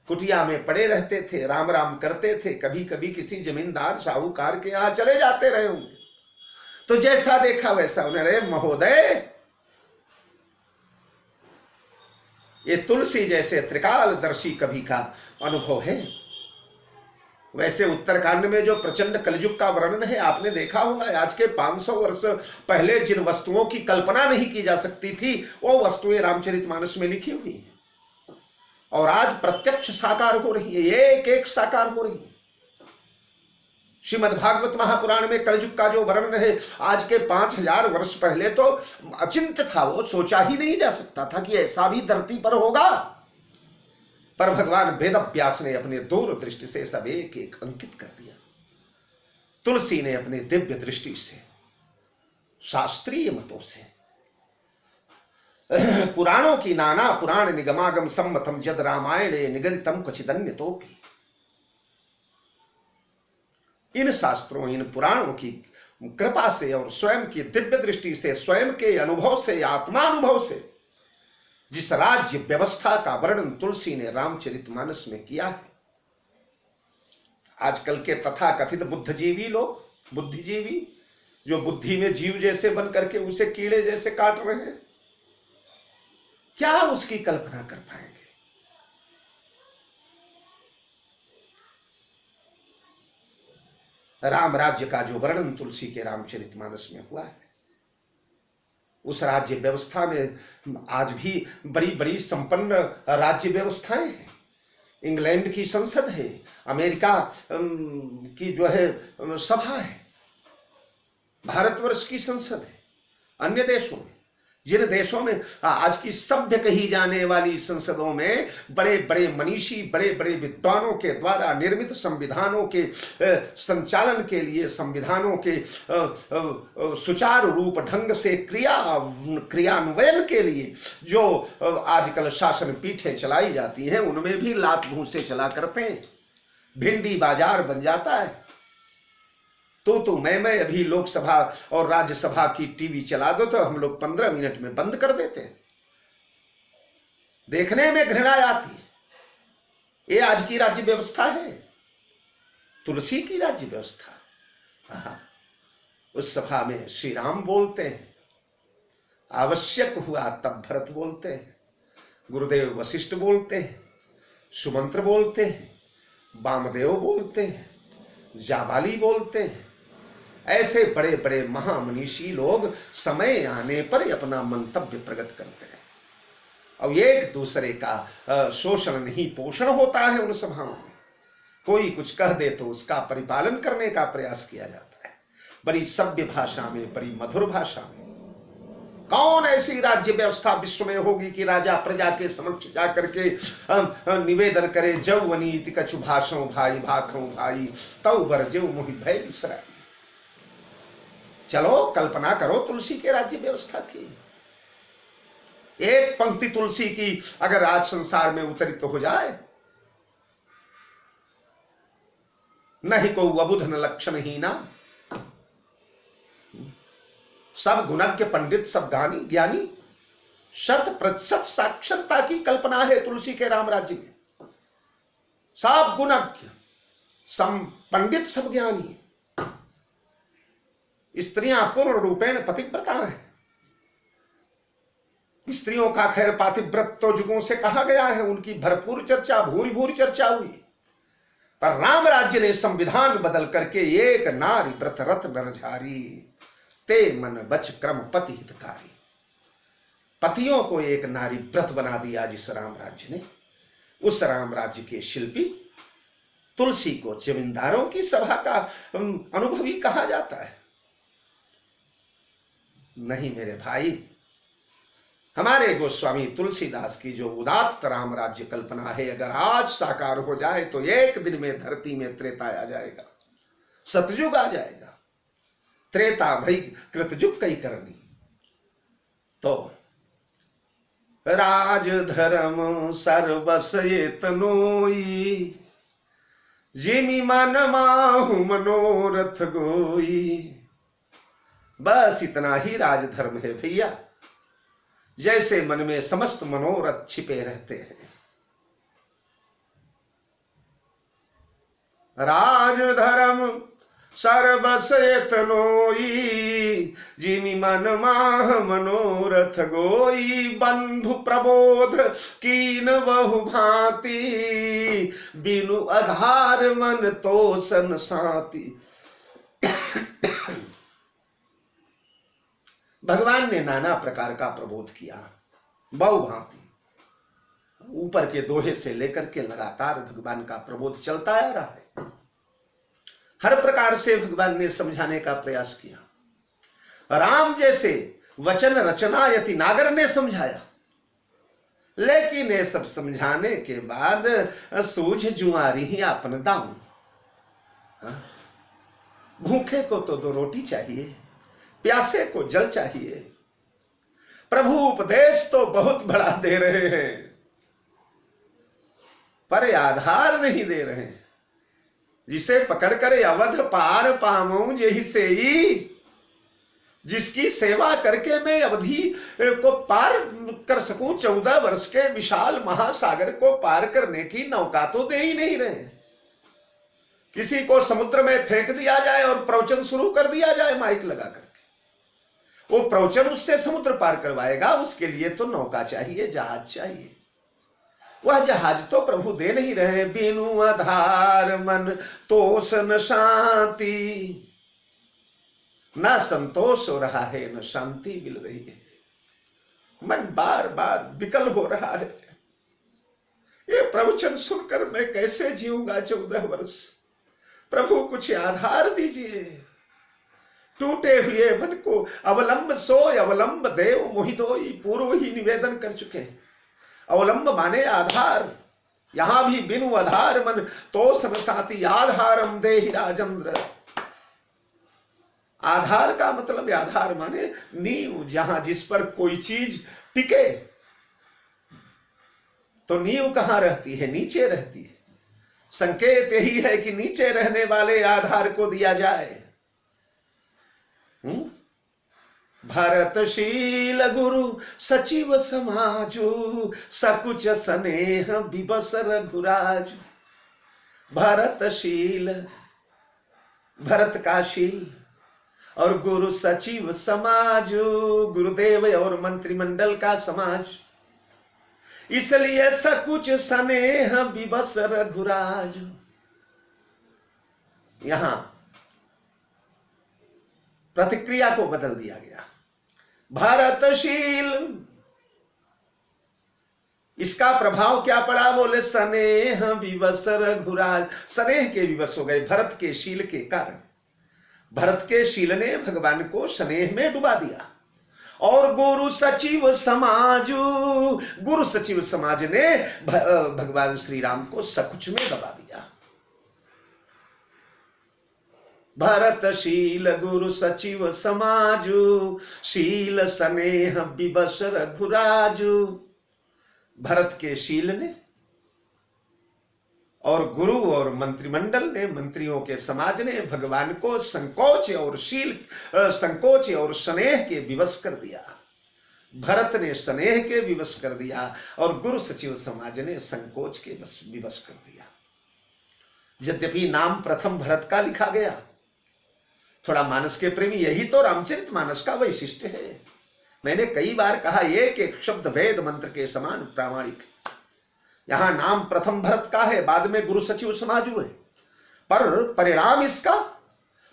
कुटिया में पड़े रहते थे, राम राम करते थे, कभी कभी किसी जमींदार साहूकार के यहां चले जाते रहे होंगे। तो जैसा देखा वैसा उन्हें, रे महोदय ये तुलसी जैसे त्रिकालदर्शी कवि का अनुभव है। वैसे उत्तरकांड में जो प्रचंड कलयुग का वर्णन है आपने देखा होगा। आज के 500 वर्ष पहले जिन वस्तुओं की कल्पना नहीं की जा सकती थी वो वस्तुएं रामचरितमानस में लिखी हुई है और आज प्रत्यक्ष साकार हो रही है, एक एक साकार हो रही है। श्रीमद् भागवत महापुराण में कलयुग का जो वर्णन है आज के 5000 वर्ष पहले तो अचिंत्य था, वो सोचा ही नहीं जा सकता था कि ऐसा भी धरती पर होगा। पर भगवान वेद व्यास ने अपने दूर दृष्टि से सब एक एक अंकित कर दिया। तुलसी ने अपने दिव्य दृष्टि से शास्त्रीय मतों से पुराणों की नाना पुराण निगमागम सम्मतम जद रामायणे निगदितम क्वचिदन्य तो भी, इन शास्त्रों इन पुराणों की कृपा से और स्वयं की दिव्य दृष्टि से स्वयं के अनुभव से आत्मानुभव से जिस राज्य व्यवस्था का वर्णन तुलसी ने रामचरितमानस में किया है, आजकल के तथाकथित बुद्धिजीवी लोग जो बुद्धि में जीव जैसे बन करके उसे कीड़े जैसे काट रहे हैं, क्या उसकी कल्पना कर पाएंगे? राम राज्य का जो वर्णन तुलसी के रामचरितमानस में हुआ है, उस राज्य व्यवस्था में आज भी बड़ी बड़ी संपन्न राज्य व्यवस्थाएं हैं। इंग्लैंड की संसद है, अमेरिका की जो है सभा है, भारतवर्ष की संसद है, अन्य देशों में, जिन देशों में आज की सभ्य कही जाने वाली संसदों में बड़े बड़े मनीषी, बड़े बड़े विद्वानों के द्वारा निर्मित संविधानों के संचालन के लिए, संविधानों के सुचारू रूप ढंग से क्रियान्वयन के लिए जो आजकल शासन पीठें चलाई जाती हैं, उनमें भी लात घूंसे चला करते हैं, भिंडी बाजार बन जाता है। तो मैं अभी लोकसभा और राज्यसभा की टीवी चला दो तो हम लोग 15 मिनट में बंद कर देते हैं, देखने में घृणा आती है। ये आज की राज्य व्यवस्था है, तुलसी की राज्य व्यवस्था। उस सभा में श्री राम बोलते हैं, आवश्यक हुआ तब भरत बोलते हैं, गुरुदेव वशिष्ठ बोलते हैं, सुमंत्र बोलते हैं, वामदेव बोलते हैं, जाबाली बोलते हैं। ऐसे बड़े बड़े महामनीषी लोग समय आने पर अपना मंतव्य प्रकट करते हैं और एक दूसरे का शोषण नहीं पोषण होता है उन सभाओं में। कोई कुछ कह दे तो उसका परिपालन करने का प्रयास किया जाता है, बड़ी सभ्य भाषा में, बड़ी मधुर भाषा में। कौन ऐसी राज्य व्यवस्था विश्व में होगी कि राजा प्रजा के समक्ष जाकर के निवेदन करे, जौवनीति कछु भाषो भाई भाखों भाई तौ बर जेऊ मोहि भय बिसराई। चलो कल्पना करो तुलसी के राज्य व्यवस्था की। एक पंक्ति तुलसी की अगर आज संसार में उतरित तो हो जाए, नहीं को अबुध न लक्षण ही ना, सब गुणज्ञ पंडित, सब ज्ञानी, 100% साक्षरता की कल्पना है तुलसी के राम राज्य में। सब गुणज्ञ, सब पंडित, सब ज्ञानी, स्त्रियां पूर्ण रूपेण पतिव्रता है। स्त्रियों का खैर पातिव्रत तो जुगों से कहा गया है, उनकी भरपूर चर्चा, भूरी भूरी चर्चा हुई, पर राम राज्य ने संविधान बदल करके एक नारी व्रत रत नरझारी ते मन बच क्रम पति हितकारी। पतियों को एक नारी व्रत बना दिया जिस राम राज्य ने। उस राम राज्य के शिल्पी तुलसी को जमींदारों की सभा का अनुभवी कहा जाता है। नहीं मेरे भाई, हमारे गोस्वामी तुलसीदास की जो उदात्त राम राज्य कल्पना है, अगर आज साकार हो जाए तो एक दिन में धरती में त्रेता आ जाएगा, सतयुग आ जाएगा। त्रेता भई कृतयुग कई करनी। तो राज धर्म सर्वस ये तनोई, जिमि मन माहु मनोरथ गोई। बस इतना ही राजधर्म है भैया, जैसे मन में समस्त मनोरथ छिपे रहते हैं। राजधर्म सर्वस तनोई, जिमि मन माह मनोरथ गोई। बंधु प्रबोध कीन बहु भांति, बिनु आधार मन तोसन साति। भगवान ने नाना प्रकार का प्रबोध किया, बहु भांति, ऊपर के दोहे से लेकर के लगातार भगवान का प्रबोध चलता आ रहा है। हर प्रकार से भगवान ने समझाने का प्रयास किया। राम जैसे वचन रचना यति नागर ने समझाया, लेकिन ये सब समझाने के बाद सूझ जुआरी ही आपन दाऊं। भूखे को तो 2 रोटी चाहिए, प्यासे को जल चाहिए। प्रभु उपदेश तो बहुत बड़ा दे रहे हैं, पर आधार नहीं दे रहे हैं। जिसे पकड़ कर अवध पार पाऊं यही से ही, जिसकी सेवा करके मैं अवधि को पार कर सकूं, 14 वर्ष के विशाल महासागर को पार करने की नौका तो दे ही नहीं रहे। किसी को समुद्र में फेंक दिया जाए और प्रवचन शुरू कर दिया जाए माइक लगा करके, वो प्रवचन उससे समुद्र पार करवाएगा। उसके लिए तो नौका चाहिए, जहाज चाहिए। वह जहाज तो प्रभु दे नहीं रहे। बिनु आधार मन तोष न शांति, ना संतोष हो रहा है न शांति मिल रही है। मन बार बार विकल हो रहा है। ये प्रवचन सुनकर मैं कैसे जीऊंगा 14 वर्ष। प्रभु कुछ आधार दीजिए। टूटे हुए मन को अवलंब सोय अवलंब देव मोहिदोई, पूर्व ही निवेदन कर चुके हैं। अवलंब माने आधार। यहां भी बिनु आधार मन तो समसाती, आधारम देहि राजेंद्र। आधार का मतलब, आधार माने नींव, जहां जिस पर कोई चीज टिके। तो नींव कहां रहती है? नीचे रहती है। संकेत यही है कि नीचे रहने वाले आधार को दिया जाए। भरतशील गुरु सचिव समाजु, सकुच स्नेह विबस रघुराज। भरतशील, भरत का शील, और गुरु सचिव समाजु, गुरुदेव और मंत्रिमंडल का समाज। इसलिए सकुच स्नेह विबस रघुराज। यहां प्रतिक्रिया को बदल दिया गया। भरतशील, इसका प्रभाव क्या पड़ा? बोले स्नेह विवश रघुराज। स्नेह के विवश हो गए भरत के शील के कारण। भरत के शील ने भगवान को स्नेह में डुबा दिया। और गुरु सचिव समाजु, गुरु सचिव समाज ने भगवान श्री राम को सकुच में दबा दिया। भरतशील गुरु सचिव समाजु, शील स्नेह विवश रघुराजु। भरत के शील ने और गुरु और मंत्रिमंडल ने, मंत्रियों के समाज ने भगवान को संकोच और स्नेह के विवश कर दिया। भरत ने स्नेह के विवश कर दिया और गुरु सचिव समाज ने संकोच के विवश कर दिया। यद्यपि नाम प्रथम भरत का लिखा गया। थोड़ा मानस के प्रेमी, यही तो रामचरितमानस का वैशिष्ट्य है। मैंने कई बार कहा, एक एक शब्द वेद मंत्र के समान प्रामाणिक। यहां नाम प्रथम भरत का है, बाद में गुरु सचिव समाजू है, पर परिणाम इसका,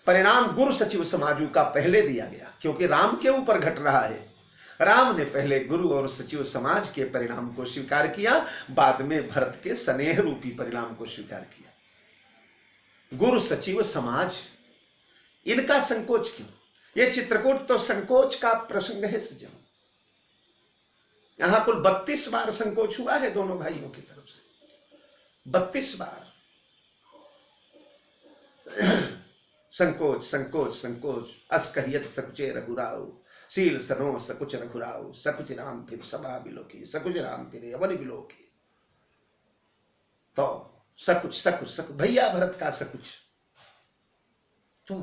परिणाम गुरु सचिव समाजू का पहले दिया गया, क्योंकि राम के ऊपर घट रहा है। राम ने पहले गुरु और सचिव समाज के परिणाम को स्वीकार किया, बाद में भरत के स्नेह रूपी परिणाम को स्वीकार किया। गुरु सचिव समाज, इनका संकोच क्यों? ये चित्रकूट तो संकोच का प्रसंग है सज्जनों। यहां कुल 32 बार संकोच हुआ है दोनों भाइयों की तरफ से। 32 बार संकोच संकोच संकोच। अस कहियत सकुचे रघुराव, शील सनो सकुच रघुराव। सकुच राम फिर सभा बिलोकी, सकुच राम फिर अवन बिलोकी। तो सकुच सकुच सकुच, भैया भरत का सकुच। तो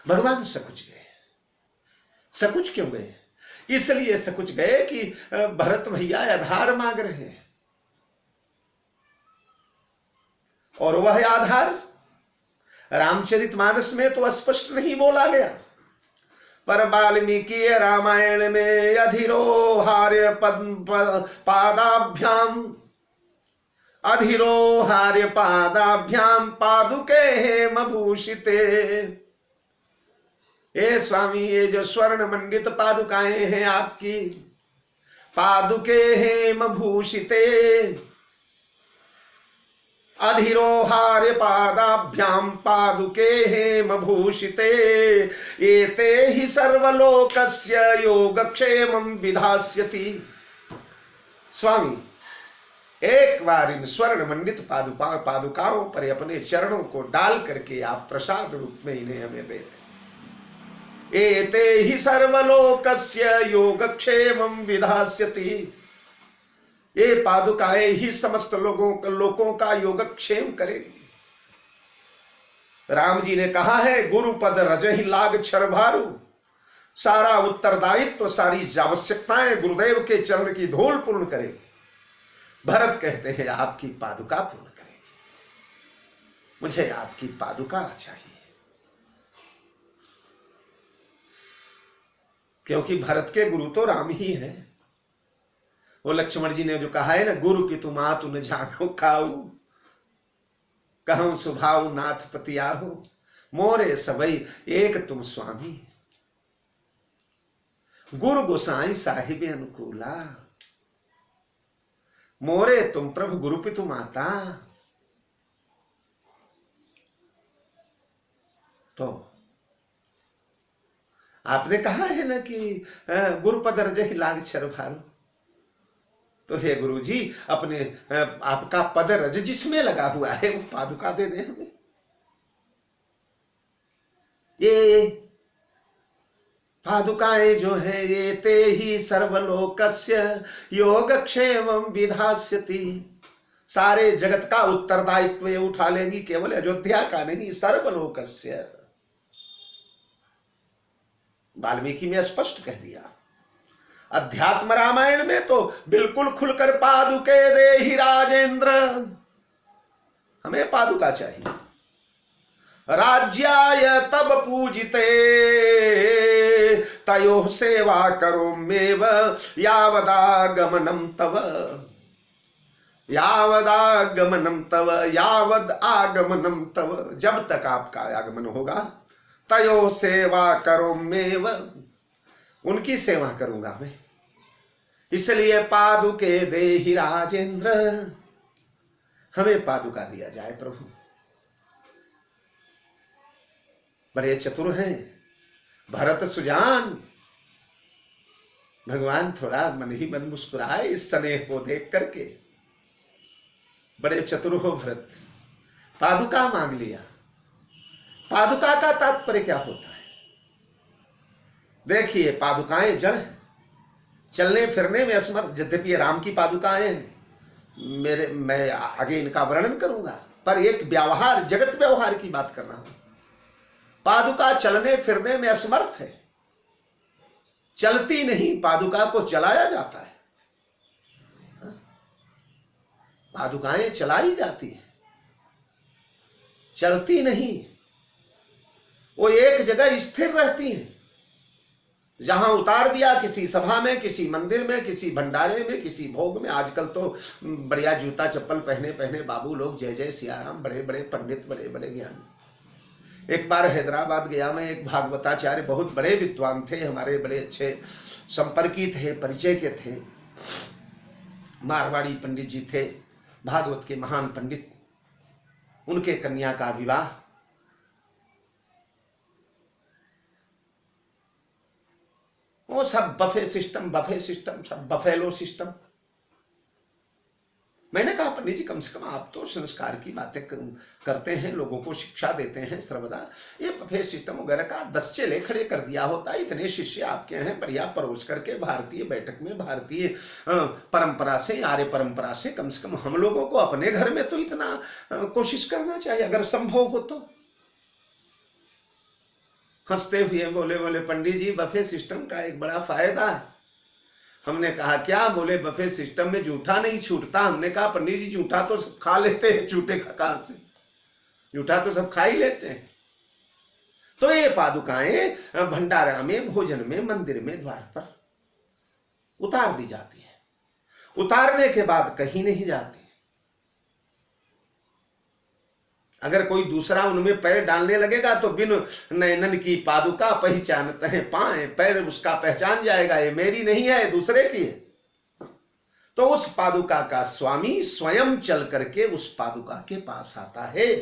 भगवान सकुच गए। सकुच क्यों गए? इसलिए सकुच गए कि भरत भैया आधार मांग रहे हैं, और वह आधार रामचरितमानस में तो स्पष्ट नहीं बोला गया, पर वाल्मीकि रामायण में अधिरोहार्य पादाभ्याम, अधिरोहार्य पादाभ्याम पादुके हेम भूषिते। ए स्वामी, ये जो स्वर्ण मंडित पादुकाएं हैं आपकी, पादुके हेम भूषिते, अधिरोहार्य पादाभ्याम पादुके हेम भूषिते, एते हि सर्वलोकस्य योगक्षेमं विधास्यति। स्वामी, एक बार इन स्वर्ण मंडित पादुकाओं पर अपने चरणों को डाल करके आप प्रसाद रूप में इन्हें हमें दे दें। एते हि सर्वलोकस्य योगक्षेमं विधास्यति। ये पादुकाएं ही समस्त लोगों का योगक्षेम करेगी। राम जी ने कहा है, गुरुपद रजहि लाग छरभारु। सारा उत्तरदायित्व, सारी आवश्यकताएं गुरुदेव के चरण की धूल पूर्ण करेगी। भरत कहते हैं आपकी पादुका पूर्ण करेगी। मुझे आपकी पादुका चाहिए। क्योंकि भरत के गुरु तो राम ही है। वो लक्ष्मण जी ने जो कहा है ना, गुरु पितु मातु न जानो काऊ, कहूं सुभाव नाथ पति आहो, मोरे सबई एक तुम स्वामी। गुरु गोसाई साहिब अनुकूला, मोरे तुम प्रभु गुरु पितु माता। तो आपने कहा है ना कि गुरुपद रजहि लाग छर भारो, तो हे गुरु जी अपने आपका पद रज जिसमें लगा हुआ है वो पादुका दे दे हमें। ये पादुकाएं जो है ये ते ही सर्वलोकस्य योगक्षेमं विधास्यति, सारे जगत का उत्तरदायित्व ये उठा लेंगी, केवल अयोध्या का नहीं सर्वलोकस्य। वाल्मीकि में स्पष्ट कह दिया। अध्यात्म रामायण में तो बिल्कुल खुलकर पादुके देहि राजेंद्र, हमें पादुका चाहिए। राज्याय तब पूजिते तयोः सेवा करोम्येव यावदागमनं तव, यावदागमनं तव, यावद आगमनं तव, जब तक आपका आगमन होगा, तयोः सेवा करोम्येव, उनकी सेवा करूंगा मैं। इसलिए पादुके देहि राजेंद्र, हमें पादुका दिया जाए प्रभु। बड़े चतुर हैं भरत सुजान। भगवान थोड़ा मन ही मन मुस्कुराए इस स्नेह को देख करके। बड़े चतुर हो भरत, पादुका मांग लिया। पादुका का तात्पर्य क्या होता है? देखिए, पादुकाएं जड़ है, चलने फिरने में असमर्थ। यद्यपि राम की पादुकाएं हैं, मैं आगे इनका वर्णन करूंगा, पर एक व्यवहार, जगत व्यवहार की बात कर रहा हूं। पादुका चलने फिरने में असमर्थ है, चलती नहीं, पादुका को चलाया जाता है। पादुकाएं चलाई जाती हैं, चलती नहीं, वो एक जगह स्थिर रहती हैं। जहां उतार दिया, किसी सभा में, किसी मंदिर में, किसी भंडारे में, किसी भोग में। आजकल तो बढ़िया जूता चप्पल पहने पहने बाबू लोग जय जय सियाराम, बड़े बड़े पंडित, बड़े बड़े ज्ञानी। एक बार हैदराबाद गया मैं, एक भागवताचार्य, बहुत बड़े विद्वान थे, हमारे बड़े अच्छे संपर्की थे, परिचय के थे, मारवाड़ी पंडित जी थे, भागवत के महान पंडित। उनके कन्या का विवाह, वो सब बफे सिस्टम, सब बफेलो सिस्टम। मैंने कहा पंडित जी, कम से कम आप तो संस्कार की बातें करते हैं, लोगों को शिक्षा देते हैं सर्वदा, ये बफे सिस्टम वगैरह का 10 चेले खड़े कर दिया होता। इतने शिष्य आपके हैं, बढ़िया परोस करके भारतीय बैठक में, भारतीय परंपरा से, आर्य परंपरा से, कम से कम हम लोगों को अपने घर में तो इतना कोशिश करना चाहिए, अगर संभव हो तो। हंसते हुए बोले पंडित जी, बफे सिस्टम का एक बड़ा फायदा है। हमने कहा क्या? बोले बफे सिस्टम में जूठा नहीं छूटता। हमने कहा पंडित जी, जूठा तो सब खा लेते हैं, छूटेगा कहां से? जूठा तो सब खा ही लेते हैं। तो ये पादुकाएं भंडारा में, भोजन में, मंदिर में, द्वार पर उतार दी जाती है। उतारने के बाद कहीं नहीं जाती। अगर कोई दूसरा उनमें पैर डालने लगेगा तो बिन नयनन की पादुका पहचानते हैं पाए, पैर उसका पहचान जाएगा, ये मेरी नहीं है, दूसरे की है। तो उस पादुका का स्वामी स्वयं चल करके उस पादुका के पास आता है।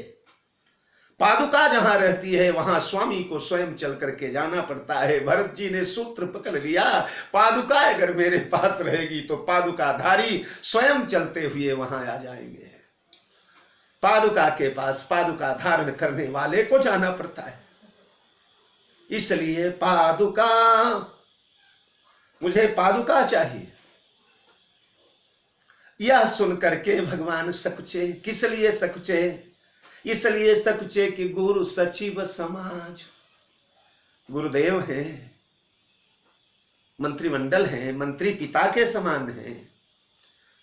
पादुका जहां रहती है वहां स्वामी को स्वयं चल करके जाना पड़ता है। भरत जी ने सूत्र पकड़ लिया, पादुका अगर मेरे पास रहेगी तो पादुकाधारी स्वयं चलते हुए वहां आ जाएंगे। पादुका के पास पादुका धारण करने वाले को जाना पड़ता है। इसलिए पादुका, मुझे पादुका चाहिए। यह सुनकर के भगवान सकुचे। किस लिए सकुचे? इसलिए सकुचे कि गुरु सचिव समाज, गुरुदेव हैं, मंत्रिमंडल हैं, मंत्री पिता के समान हैं।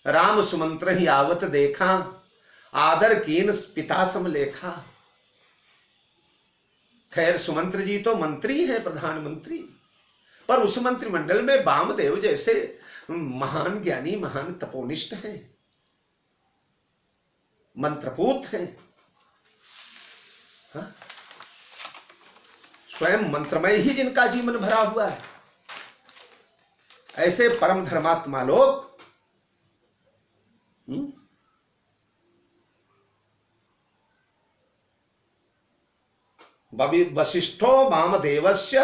राम सुमंत्र ही आवत देखा, आदर कीन पिता सम लेखा। खैर सुमंत्र जी तो मंत्री हैं, प्रधानमंत्री, पर उस मंत्रिमंडल में वामदेव जैसे महान ज्ञानी, महान तपोनिष्ठ हैं, मंत्रपूत हैं, हाँ? स्वयं मंत्रमय ही जिनका जीवन भरा हुआ है, ऐसे परम धर्मात्मा लोग वशिष्ठो वामदेवस्य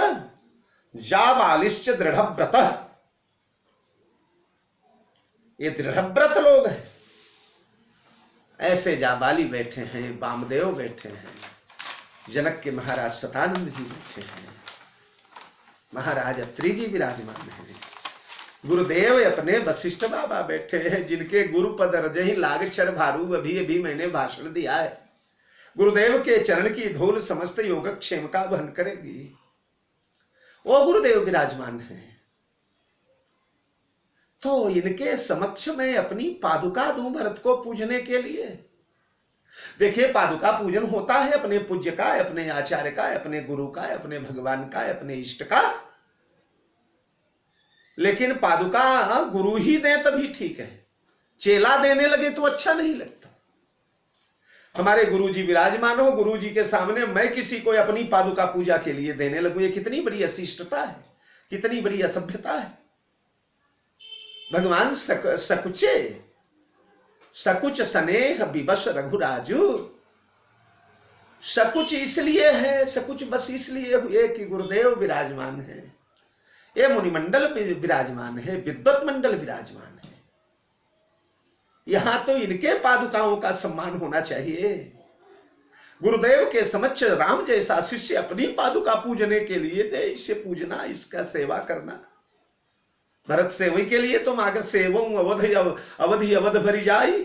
जाबालिश्च दृढ़व्रत। ये दृढ़व्रत लोग हैं, ऐसे जाबाली बैठे हैं, वामदेव बैठे हैं, जनक के महाराज सतानंद जी बैठे हैं, महाराज अत्रि जी विराजमान हैं, गुरुदेव अपने वशिष्ठ बाबा बैठे हैं, जिनके गुरुपद रजहि लाग क्षर भारू। अभी अभी मैंने भाषण दिया है, गुरुदेव के चरण की धूल समस्त योगक्षेम का वहन करेगी। वो गुरुदेव विराजमान है, तो इनके समक्ष में अपनी पादुका दूं भरत को पूजने के लिए। देखिए, पादुका पूजन होता है अपने पूज्य का, अपने आचार्य का, अपने गुरु का, अपने भगवान का, अपने इष्ट का। लेकिन पादुका गुरु ही दे तभी ठीक है, चेला देने लगे तो अच्छा नहीं लगता। हमारे गुरुजी विराजमान हो, गुरुजी के सामने मैं किसी को अपनी पादुका पूजा के लिए देने लगूं, ये कितनी बड़ी अशिष्टता है, कितनी बड़ी असभ्यता है। भगवान सकुचे सकुच स्नेह विवश रघुराजू। सकुच इसलिए है, सकुच बस इसलिए हुए कि गुरुदेव विराजमान है, ये मुनिमंडल विराजमान है, विद्वत मंडल विराजमान है। यहां तो इनके पादुकाओं का सम्मान होना चाहिए। गुरुदेव के समक्ष राम जैसा शिष्य अपनी पादुका पूजने के लिए दे, इसे पूजना, इसका सेवा करना। भरत सेवई के लिए तो मागर सेवं अवधि अवध भरी जाई।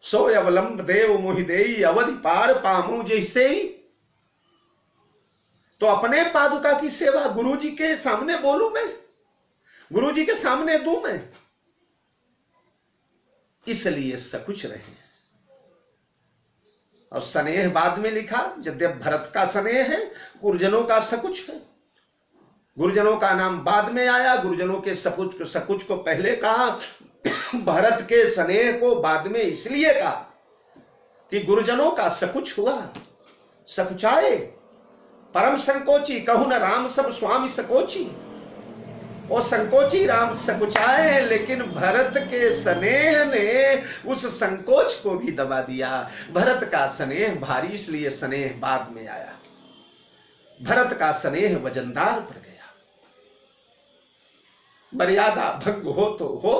सो अवलंब देव मोहि देई, अवधि पार पामो जैसे ही। तो अपने पादुका की सेवा गुरु जी के सामने बोलूं मैं, गुरु जी के सामने दूं मैं, इसलिए सकुच रहे। और स्नेह बाद में लिखा, यद्यप भरत का स्नेह है, गुरुजनों का सकुच है। गुरुजनों का नाम बाद में आया, गुरुजनों के सकुच को पहले कहा। भरत के स्नेह को बाद में इसलिए कहा कि गुरुजनों का सकुच हुआ, सकुचाए। परम संकोची कहू न राम सब स्वामी सकोची। वो संकोची राम सकुचाए, लेकिन भरत के स्नेह ने उस संकोच को भी दबा दिया। भरत का स्नेह भारी, इसलिए स्नेह बाद में आया। भरत का स्नेह वजनदार पड़ गया। मर्यादा भंग हो तो हो,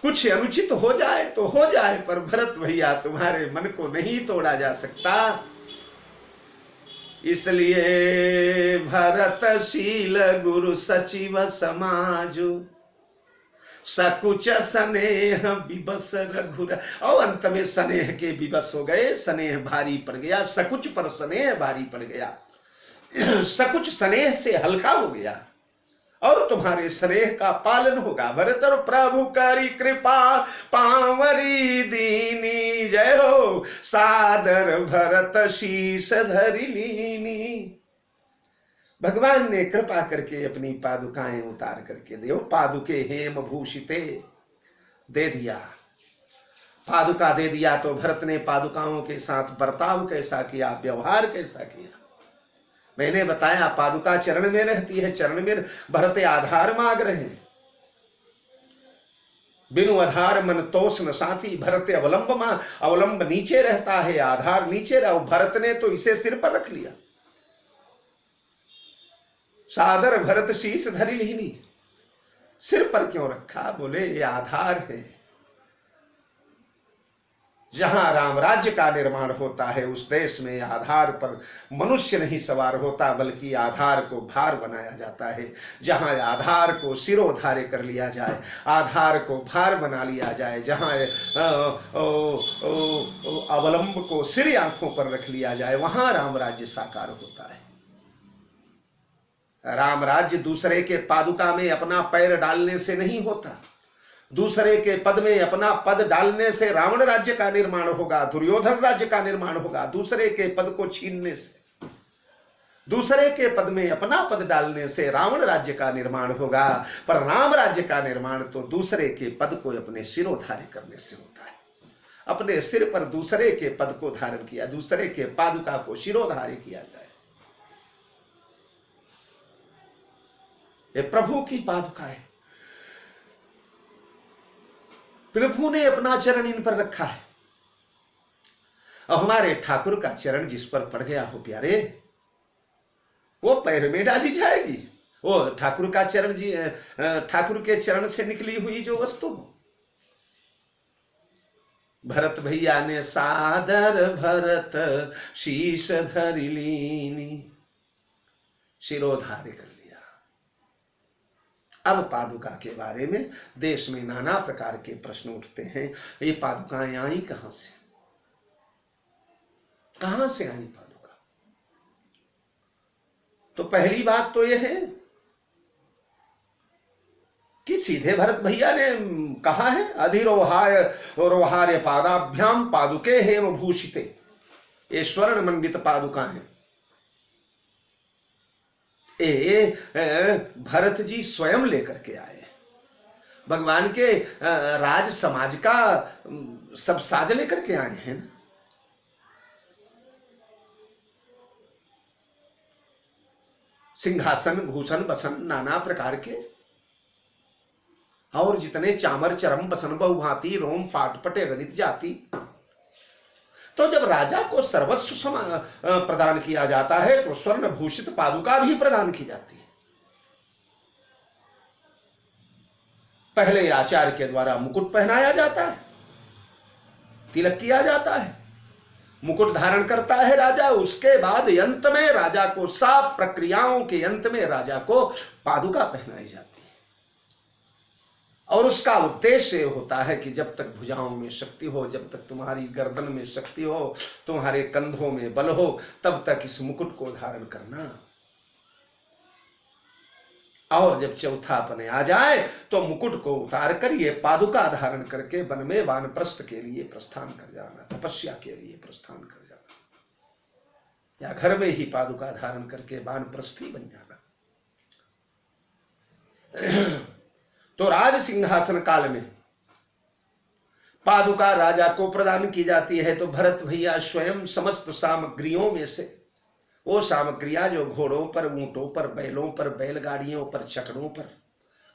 कुछ अनुचित हो जाए तो हो जाए, पर भरत भैया तुम्हारे मन को नहीं तोड़ा जा सकता। इसलिए भरतशील गुरु सचिव समाजु, सकुच स्नेह विवश रघुर। और अंत में स्नेह के विवश हो गए, स्नेह भारी पड़ गया। सकुच पर स्नेह भारी पड़ गया, सकुच स्नेह से हल्का हो गया, और तुम्हारे स्नेह का पालन होगा। भरत और प्रभु करी कृपा पावरी दीनी, जय हो सादर भरत शीश धरि लीनी। भगवान ने कृपा करके अपनी पादुकाएं उतार करके दे, पादुके हेम भूषिते दे दिया। पादुका दे दिया तो भरत ने पादुकाओं के साथ बर्ताव कैसा किया, व्यवहार कैसा किया। मैंने बताया, पादुका चरण में रहती है, चरण में भरत आधार मांग रहे हैं। बिनु आधार मन तोष न साथी, भरत अवलंब नीचे रहता है, आधार नीचे रहो। भरत ने तो इसे सिर पर रख लिया। सादर भरत शीश धरि लीनी, सिर पर क्यों रखा? बोले ये आधार है। जहां राम राज्य का निर्माण होता है, उस देश में आधार पर मनुष्य नहीं सवार होता, बल्कि आधार को भार बनाया जाता है। जहां आधार को सिरोधार्य कर लिया जाए, आधार को भार बना लिया जाए, जहां अवलंब को सिर आंखों पर रख लिया जाए, वहां राम राज्य साकार होता है। राम राज्य दूसरे के पादुका में अपना पैर डालने से नहीं होता, दूसरे के पद में अपना पद डालने से रावण राज्य का निर्माण होगा, दुर्योधन राज्य का निर्माण होगा। दूसरे के पद को छीनने से, दूसरे के पद में अपना पद डालने से रावण राज्य का निर्माण होगा, पर राम राज्य का निर्माण तो दूसरे के पद को अपने सिरोधार्य करने से होता है। अपने सिर पर दूसरे के पद को धारण किया, दूसरे के पादुका को शिरोधार्य किया जाए। ये प्रभु की पादुका है, प्रभु ने अपना चरण इन पर रखा है। और हमारे ठाकुर का चरण जिस पर पड़ गया हो प्यारे, वो पैर में डाली जाएगी। वो ठाकुर का चरण जी, ठाकुर के चरण से निकली हुई जो वस्तु हो। भरत भैया ने सादर भरत शीश धरि लीनी, शिरोधार्य कर लिया। अब पादुका के बारे में देश में नाना प्रकार के प्रश्न उठते हैं। ये पादुकाएं आई कहां से, कहां से आई पादुका? तो पहली बात तो यह है कि सीधे भरत भैया ने कहा है, अधिरोहाय रोहार्य पादाभ्याम पादुके हेम भूषिते। ये स्वर्ण मंडित पादुका है। भरत जी स्वयं लेकर के आए। भगवान के राज समाज का सब साज लेकर के आए हैं ना। सिंहासन भूषण बसन नाना प्रकार के, और जितने चामर चरम बसन बहुभांति रोम पाट पटे गणित जाति। तो जब राजा को सर्वस्व प्रदान किया जाता है तो स्वर्ण भूषित पादुका भी प्रदान की जाती है। पहले आचार्य के द्वारा मुकुट पहनाया जाता है, तिलक किया जाता है, मुकुट धारण करता है राजा। उसके बाद अंत में राजा को, सब प्रक्रियाओं के अंत में राजा को पादुका पहनाई जाती है। और उसका उद्देश्य होता है कि जब तक भुजाओं में शक्ति हो, जब तक तुम्हारी गर्दन में शक्ति हो, तुम्हारे कंधों में बल हो, तब तक इस मुकुट को धारण करना। और जब चौथापन आ जाए तो मुकुट को उतार कर ये पादुका धारण करके वन में वानप्रस्थ के लिए प्रस्थान कर जाना, तपस्या के लिए प्रस्थान कर जाना, या घर में ही पादुका धारण करके वानप्रस्थी बन जाना। तो राज सिंहासन काल में पादुका राजा को प्रदान की जाती है। तो भरत भैया स्वयं समस्त सामग्रियों में से, वो सामग्रियां जो घोड़ों पर, ऊंटों पर, बैलों पर, बैलगाड़ियों पर, चकड़ों पर,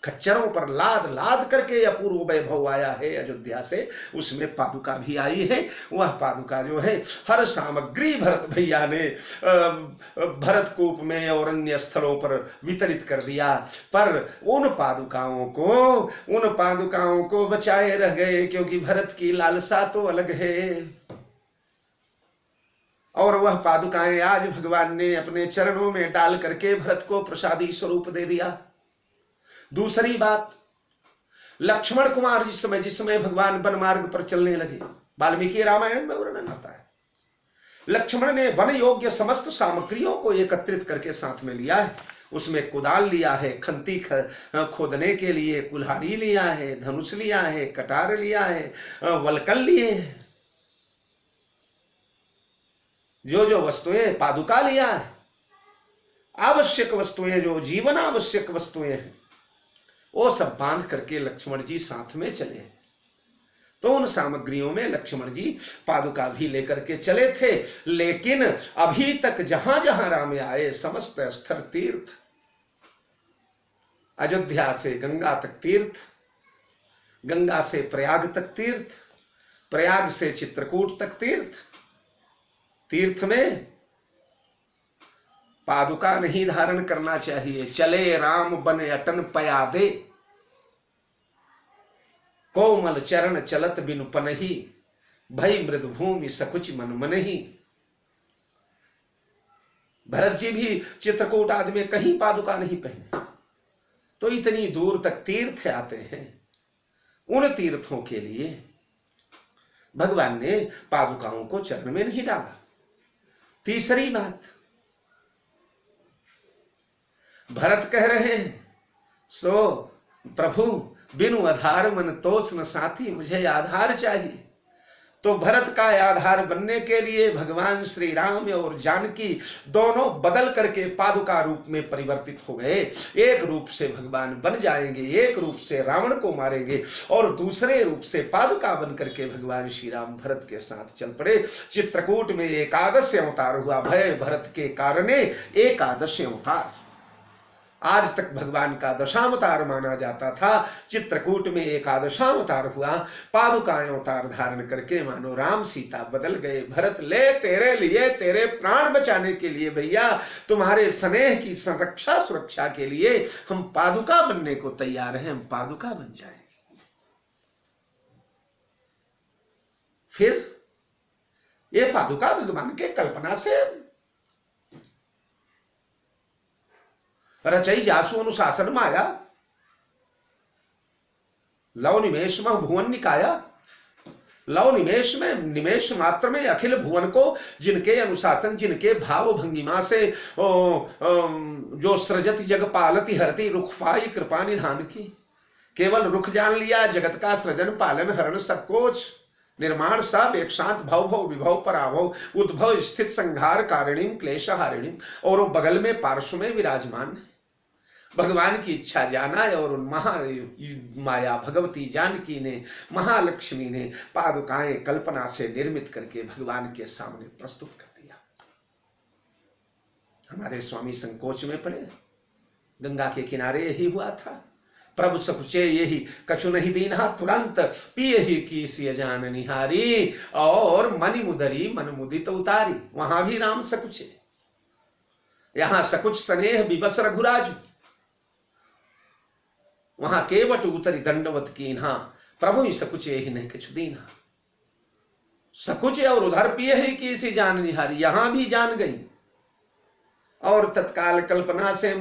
खच्चरों पर लाद लाद करके अपूर्व वैभव आया है अयोध्या से, उसमें पादुका भी आई है। वह पादुका जो है हर सामग्री भरत भैया ने भरतकूप में और अन्य स्थलों पर वितरित कर दिया। पर उन पादुकाओं को बचाए रह गए, क्योंकि भरत की लालसा तो अलग है। और वह पादुकाएं आज भगवान ने अपने चरणों में डाल करके भरत को प्रसादी स्वरूप दे दिया। दूसरी बात, लक्ष्मण कुमार जिस समय भगवान वन मार्ग पर चलने लगे, वाल्मीकि रामायण में वर्णन आता है, लक्ष्मण ने वन योग्य समस्त सामग्रियों को एकत्रित करके साथ में लिया है। उसमें कुदाल लिया है, खंती खोदने के लिए, कुल्हाड़ी लिया है, धनुष लिया है, कटार लिया है, वलकल लिए हैं। जो जो वस्तुएं, पादुका लिया है, आवश्यक वस्तुएं, जो जीवन आवश्यक वस्तुएं हैं, वो सब बांध करके लक्ष्मण जी साथ में चले। तो उन सामग्रियों में लक्ष्मण जी पादुका भी लेकर के चले थे। लेकिन अभी तक जहां जहां राम आए समस्त स्थल तीर्थ, अयोध्या से गंगा तक तीर्थ, गंगा से प्रयाग तक तीर्थ, प्रयाग से चित्रकूट तक तीर्थ। तीर्थ में पादुका नहीं धारण करना चाहिए। चले राम बन अटन पयादे, कोमल चरण चलत बिनु पनहि, भई मृद भूमि सकुच मन मनहि। भरत जी भी चित्रकूट आदि में कहीं पादुका नहीं पहने। तो इतनी दूर तक तीर्थ आते हैं, उन तीर्थों के लिए भगवान ने पादुकाओं को चरण में नहीं डाला। तीसरी बात, भरत कह रहे हैं, सो प्रभु बिनु आधार मन तोष न साथी, मुझे आधार चाहिए। तो भरत का आधार बनने के लिए भगवान श्री राम और जानकी दोनों बदल करके पादुका रूप में परिवर्तित हो गए। एक रूप से भगवान बन जाएंगे, एक रूप से रावण को मारेंगे और दूसरे रूप से पादुका बन करके भगवान श्री राम भरत के साथ चल पड़े। चित्रकूट में एकादश अवतार हुआ, भय भरत के कारणे एकादश अवतार। आज तक भगवान का दशावतार माना जाता था, चित्रकूट में एकादशावतार हुआ। पादुका अवतार धारण करके मानो राम सीता बदल गए। भरत ले तेरे लिए, तेरे प्राण बचाने के लिए भैया, तुम्हारे स्नेह की संरक्षा सुरक्षा के लिए हम पादुका बनने को तैयार हैं, हम पादुका बन जाएंगे। फिर ये पादुका भगवान के कल्पना से रचई जासु अनुशासन माया, लव निमेश में भुवन निकाया। लव निमेश में, निमेश मात्र में अखिल भुवन को जिनके अनुशासन, जिनके भाव भंगिमा से जो सृजति जग पालति हरति रुखफाई कृपा निधान की। केवल रुख जान लिया, जगत का सृजन पालन हरण सब कुछ निर्माण सब एक शांत भव भव विभव पराभव उद्भव स्थित संहार कारिणीम क्लेश हारिणीम, और वो बगल में पार्श्व में विराजमान है। भगवान की इच्छा जाना है और महा माया भगवती जानकी ने, महालक्ष्मी ने पादुकाएं कल्पना से निर्मित करके भगवान के सामने प्रस्तुत कर दिया। हमारे स्वामी संकोच में पड़े, गंगा के किनारे यही हुआ था। प्रभु सकुचे यही कछु नहीं दीना, तुरंत पिए ही की सिय जान निहारी, और मनि मुदरी मन मुदित उतारी। वहां भी राम सकुचे, यहां सकुच स्नेह विवश रघुराजु, वहां केवट उतरी दंडवत कीन्हा, प्रभु ही सकुचे ही नहीं कछु दीना। सकुच और उधर पिए ही की सी जान निहारी, यहां भी जान गई। और तत्काल कल्पना से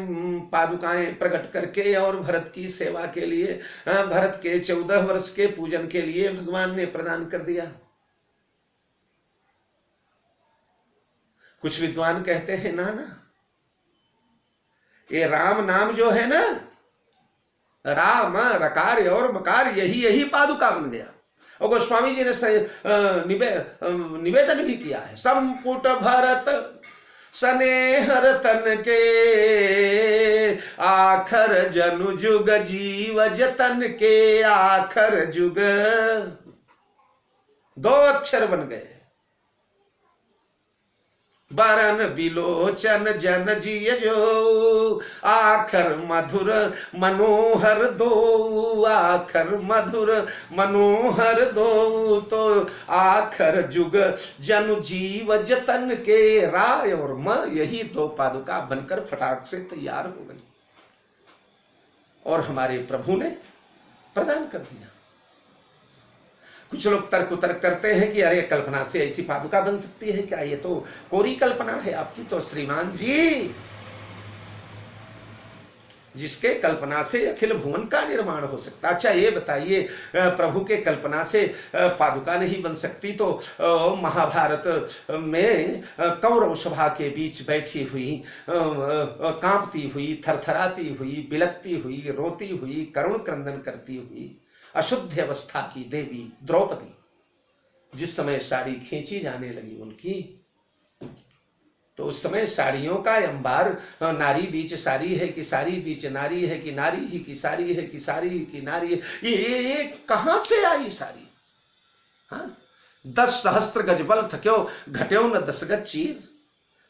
पादुकाएं प्रकट करके और भरत की सेवा के लिए, भरत के 14 वर्ष के पूजन के लिए भगवान ने प्रदान कर दिया। कुछ विद्वान कहते हैं ना ना, ये राम नाम जो है ना, राम रकार और मकार, यही पादुका बन गया। और गोस्वामी जी ने निवेदन भी किया है, संपुट भरत स्नेहर तन के, आखर जनु जुग जीव जतन के, आखर जुग। 2 अक्षर बन गए, बरन विलोचन जन जिय जो, आखर मधुर मनोहर दो, आखर मधुर मनोहर दो, तो आखर जुग जनु जीव जतन के। राय और म, यही 2 पादुका बनकर फटाक से तैयार हो गई और हमारे प्रभु ने प्रदान कर दिया। कुछ लोग तर्क करते हैं कि अरे कल्पना से ऐसी पादुका बन सकती है क्या, ये तो कोरी कल्पना है आपकी। तो श्रीमान जी, जिसके कल्पना से अखिल भुवन का निर्माण हो सकता। अच्छा ये बताइए, प्रभु के कल्पना से पादुका नहीं बन सकती तो महाभारत में कौरव सभा के बीच बैठी हुई, कांपती हुई, थरथराती हुई, बिलकती हुई, रोती हुई, करुण क्रंदन करती हुई अशुद्ध अवस्था की देवी द्रौपदी, जिस समय साड़ी खींची जाने लगी उनकी, तो उस समय साड़ियों का अंबार, नारी बीच साड़ी है कि साड़ी बीच नारी है कि नारी ही की साड़ी है कि साड़ी ही की नारी है, ये कहां से आई साड़ी? हाँ, 10 सहस्त्र गज बल थक्यो घट्यो न 10 गज चीर।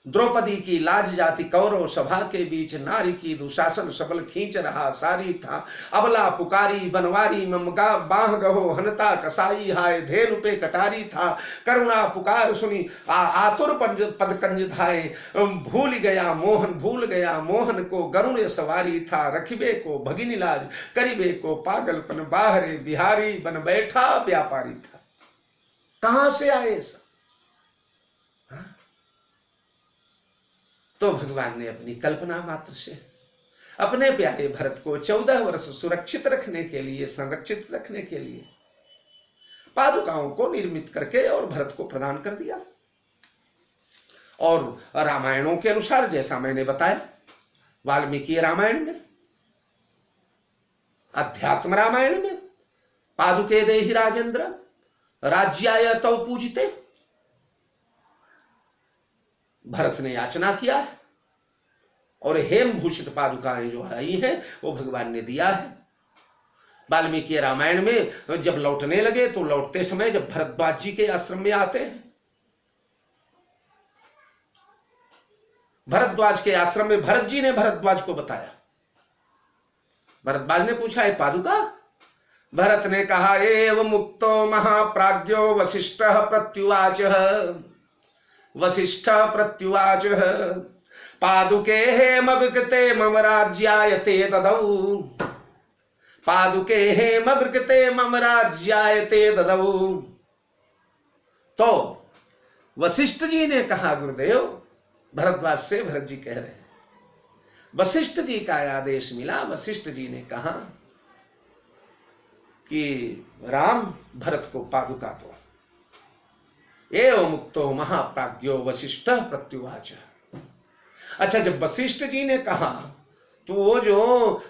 द्रौपदी की लाज जाति कौरव सभा के बीच, नारी की दुशासन सबल खींच रहा सारी था। अबला पुकारी बनवारी ममगा बाह गहो हनता कसाई, हाय धेनु पे कटारी था। करुणा पुकार सुनी आतुर पद कंज धाए, भूल गया मोहन को गरुण सवारी था। रखिबे को भगिनी लाज, करिबे को पागलपन, बाहरे बिहारी बन बैठा व्यापारी था। कहां से आए सब? तो भगवान ने अपनी कल्पना मात्र से अपने प्यारे भरत को 14 वर्ष सुरक्षित रखने के लिए, संरक्षित रखने के लिए पादुकाओं को निर्मित करके और भरत को प्रदान कर दिया। और रामायणों के अनुसार, जैसा मैंने बताया, वाल्मीकि रामायण में, अध्यात्म रामायण में, पादुके देहि राजेंद्र राज्याय तौ पूजिते, भरत ने याचना किया है और हेम भूषित पादुकाएं जो आई हैं वो भगवान ने दिया है। वाल्मीकि रामायण में जब लौटने लगे तो लौटते समय जब भरद्वाज जी के आश्रम में आते हैं, भरद्वाज के आश्रम में भरत जी ने भरद्वाज को बताया। भरद्वाज ने पूछा है पादुका? भरत ने कहा एव मुक्तो महाप्राज्ञो वसिष्ठः प्रत्युवाच, वसिष्ठः प्रत्युवाच पादुके हेम विकृते मम राज्यायते ददौ, पादुके हेम विकृते मम राज्यायते ददौ। तो वशिष्ठ जी ने कहा गुरुदेव, भरद्वाज से भरत जी कह रहे हैं, वशिष्ठ जी का आदेश मिला। वशिष्ठ जी ने कहा कि राम भरत को पादुका दो। एवं मुक्तो महाप्राज्ञो वशिष्ठ प्रत्युवाच। अच्छा, जब वशिष्ठ जी ने कहा तो वो जो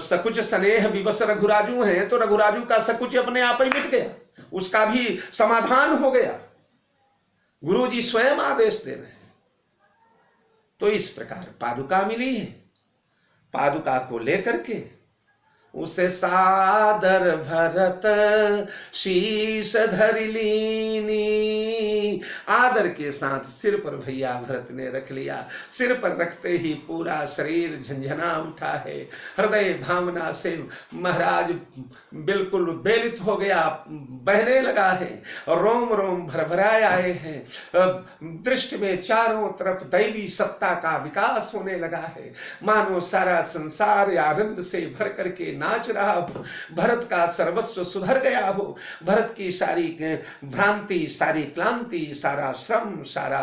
सकुच स्नेह विवश रघुराजू हैं, तो रघुराजू का सकुच अपने आप ही मिट गया, उसका भी समाधान हो गया। गुरु जी स्वयं आदेश दे रहे हैं। तो इस प्रकार पादुका मिली है। पादुका को लेकर के उसे सादर भरत शीश धरि लीनी, आदर के साथ सिर पर भैया भरत ने रख लिया। सिर पर रखते ही पूरा शरीर झंझना उठा है, हृदय भावना से महाराज बिल्कुल बेलित हो गया, बहने लगा है, रोम रोम भरभराए आए हैं। दृष्टि में चारों तरफ दैवी सत्ता का विकास होने लगा है, मानो सारा संसार आनंद से भर करके नाच रहा हो। भरत का सर्वस्व सुधर गया हो, भरत की सारी भ्रांति, सारी क्लांति, सारा श्रम, सारा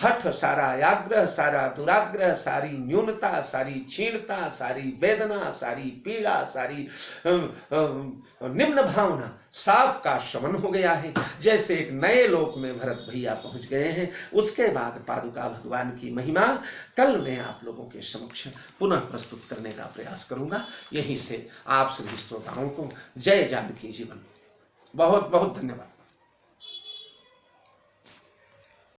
हठ, सारा आग्रह, सारा दुराग्रह, सारी न्यूनता, सारी क्षीणता, सारी वेदना, सारी पीड़ा, सारी निम्न भावना साप का शमन हो गया है। जैसे एक नए लोक में भरत भैया पहुंच गए हैं। उसके बाद पादुका भगवान की महिमा कल मैं आप लोगों के समक्ष पुनः प्रस्तुत करने का प्रयास करूंगा। यहीं से आप सभी श्रोताओं को जय जानकी जीवन। बहुत बहुत धन्यवाद।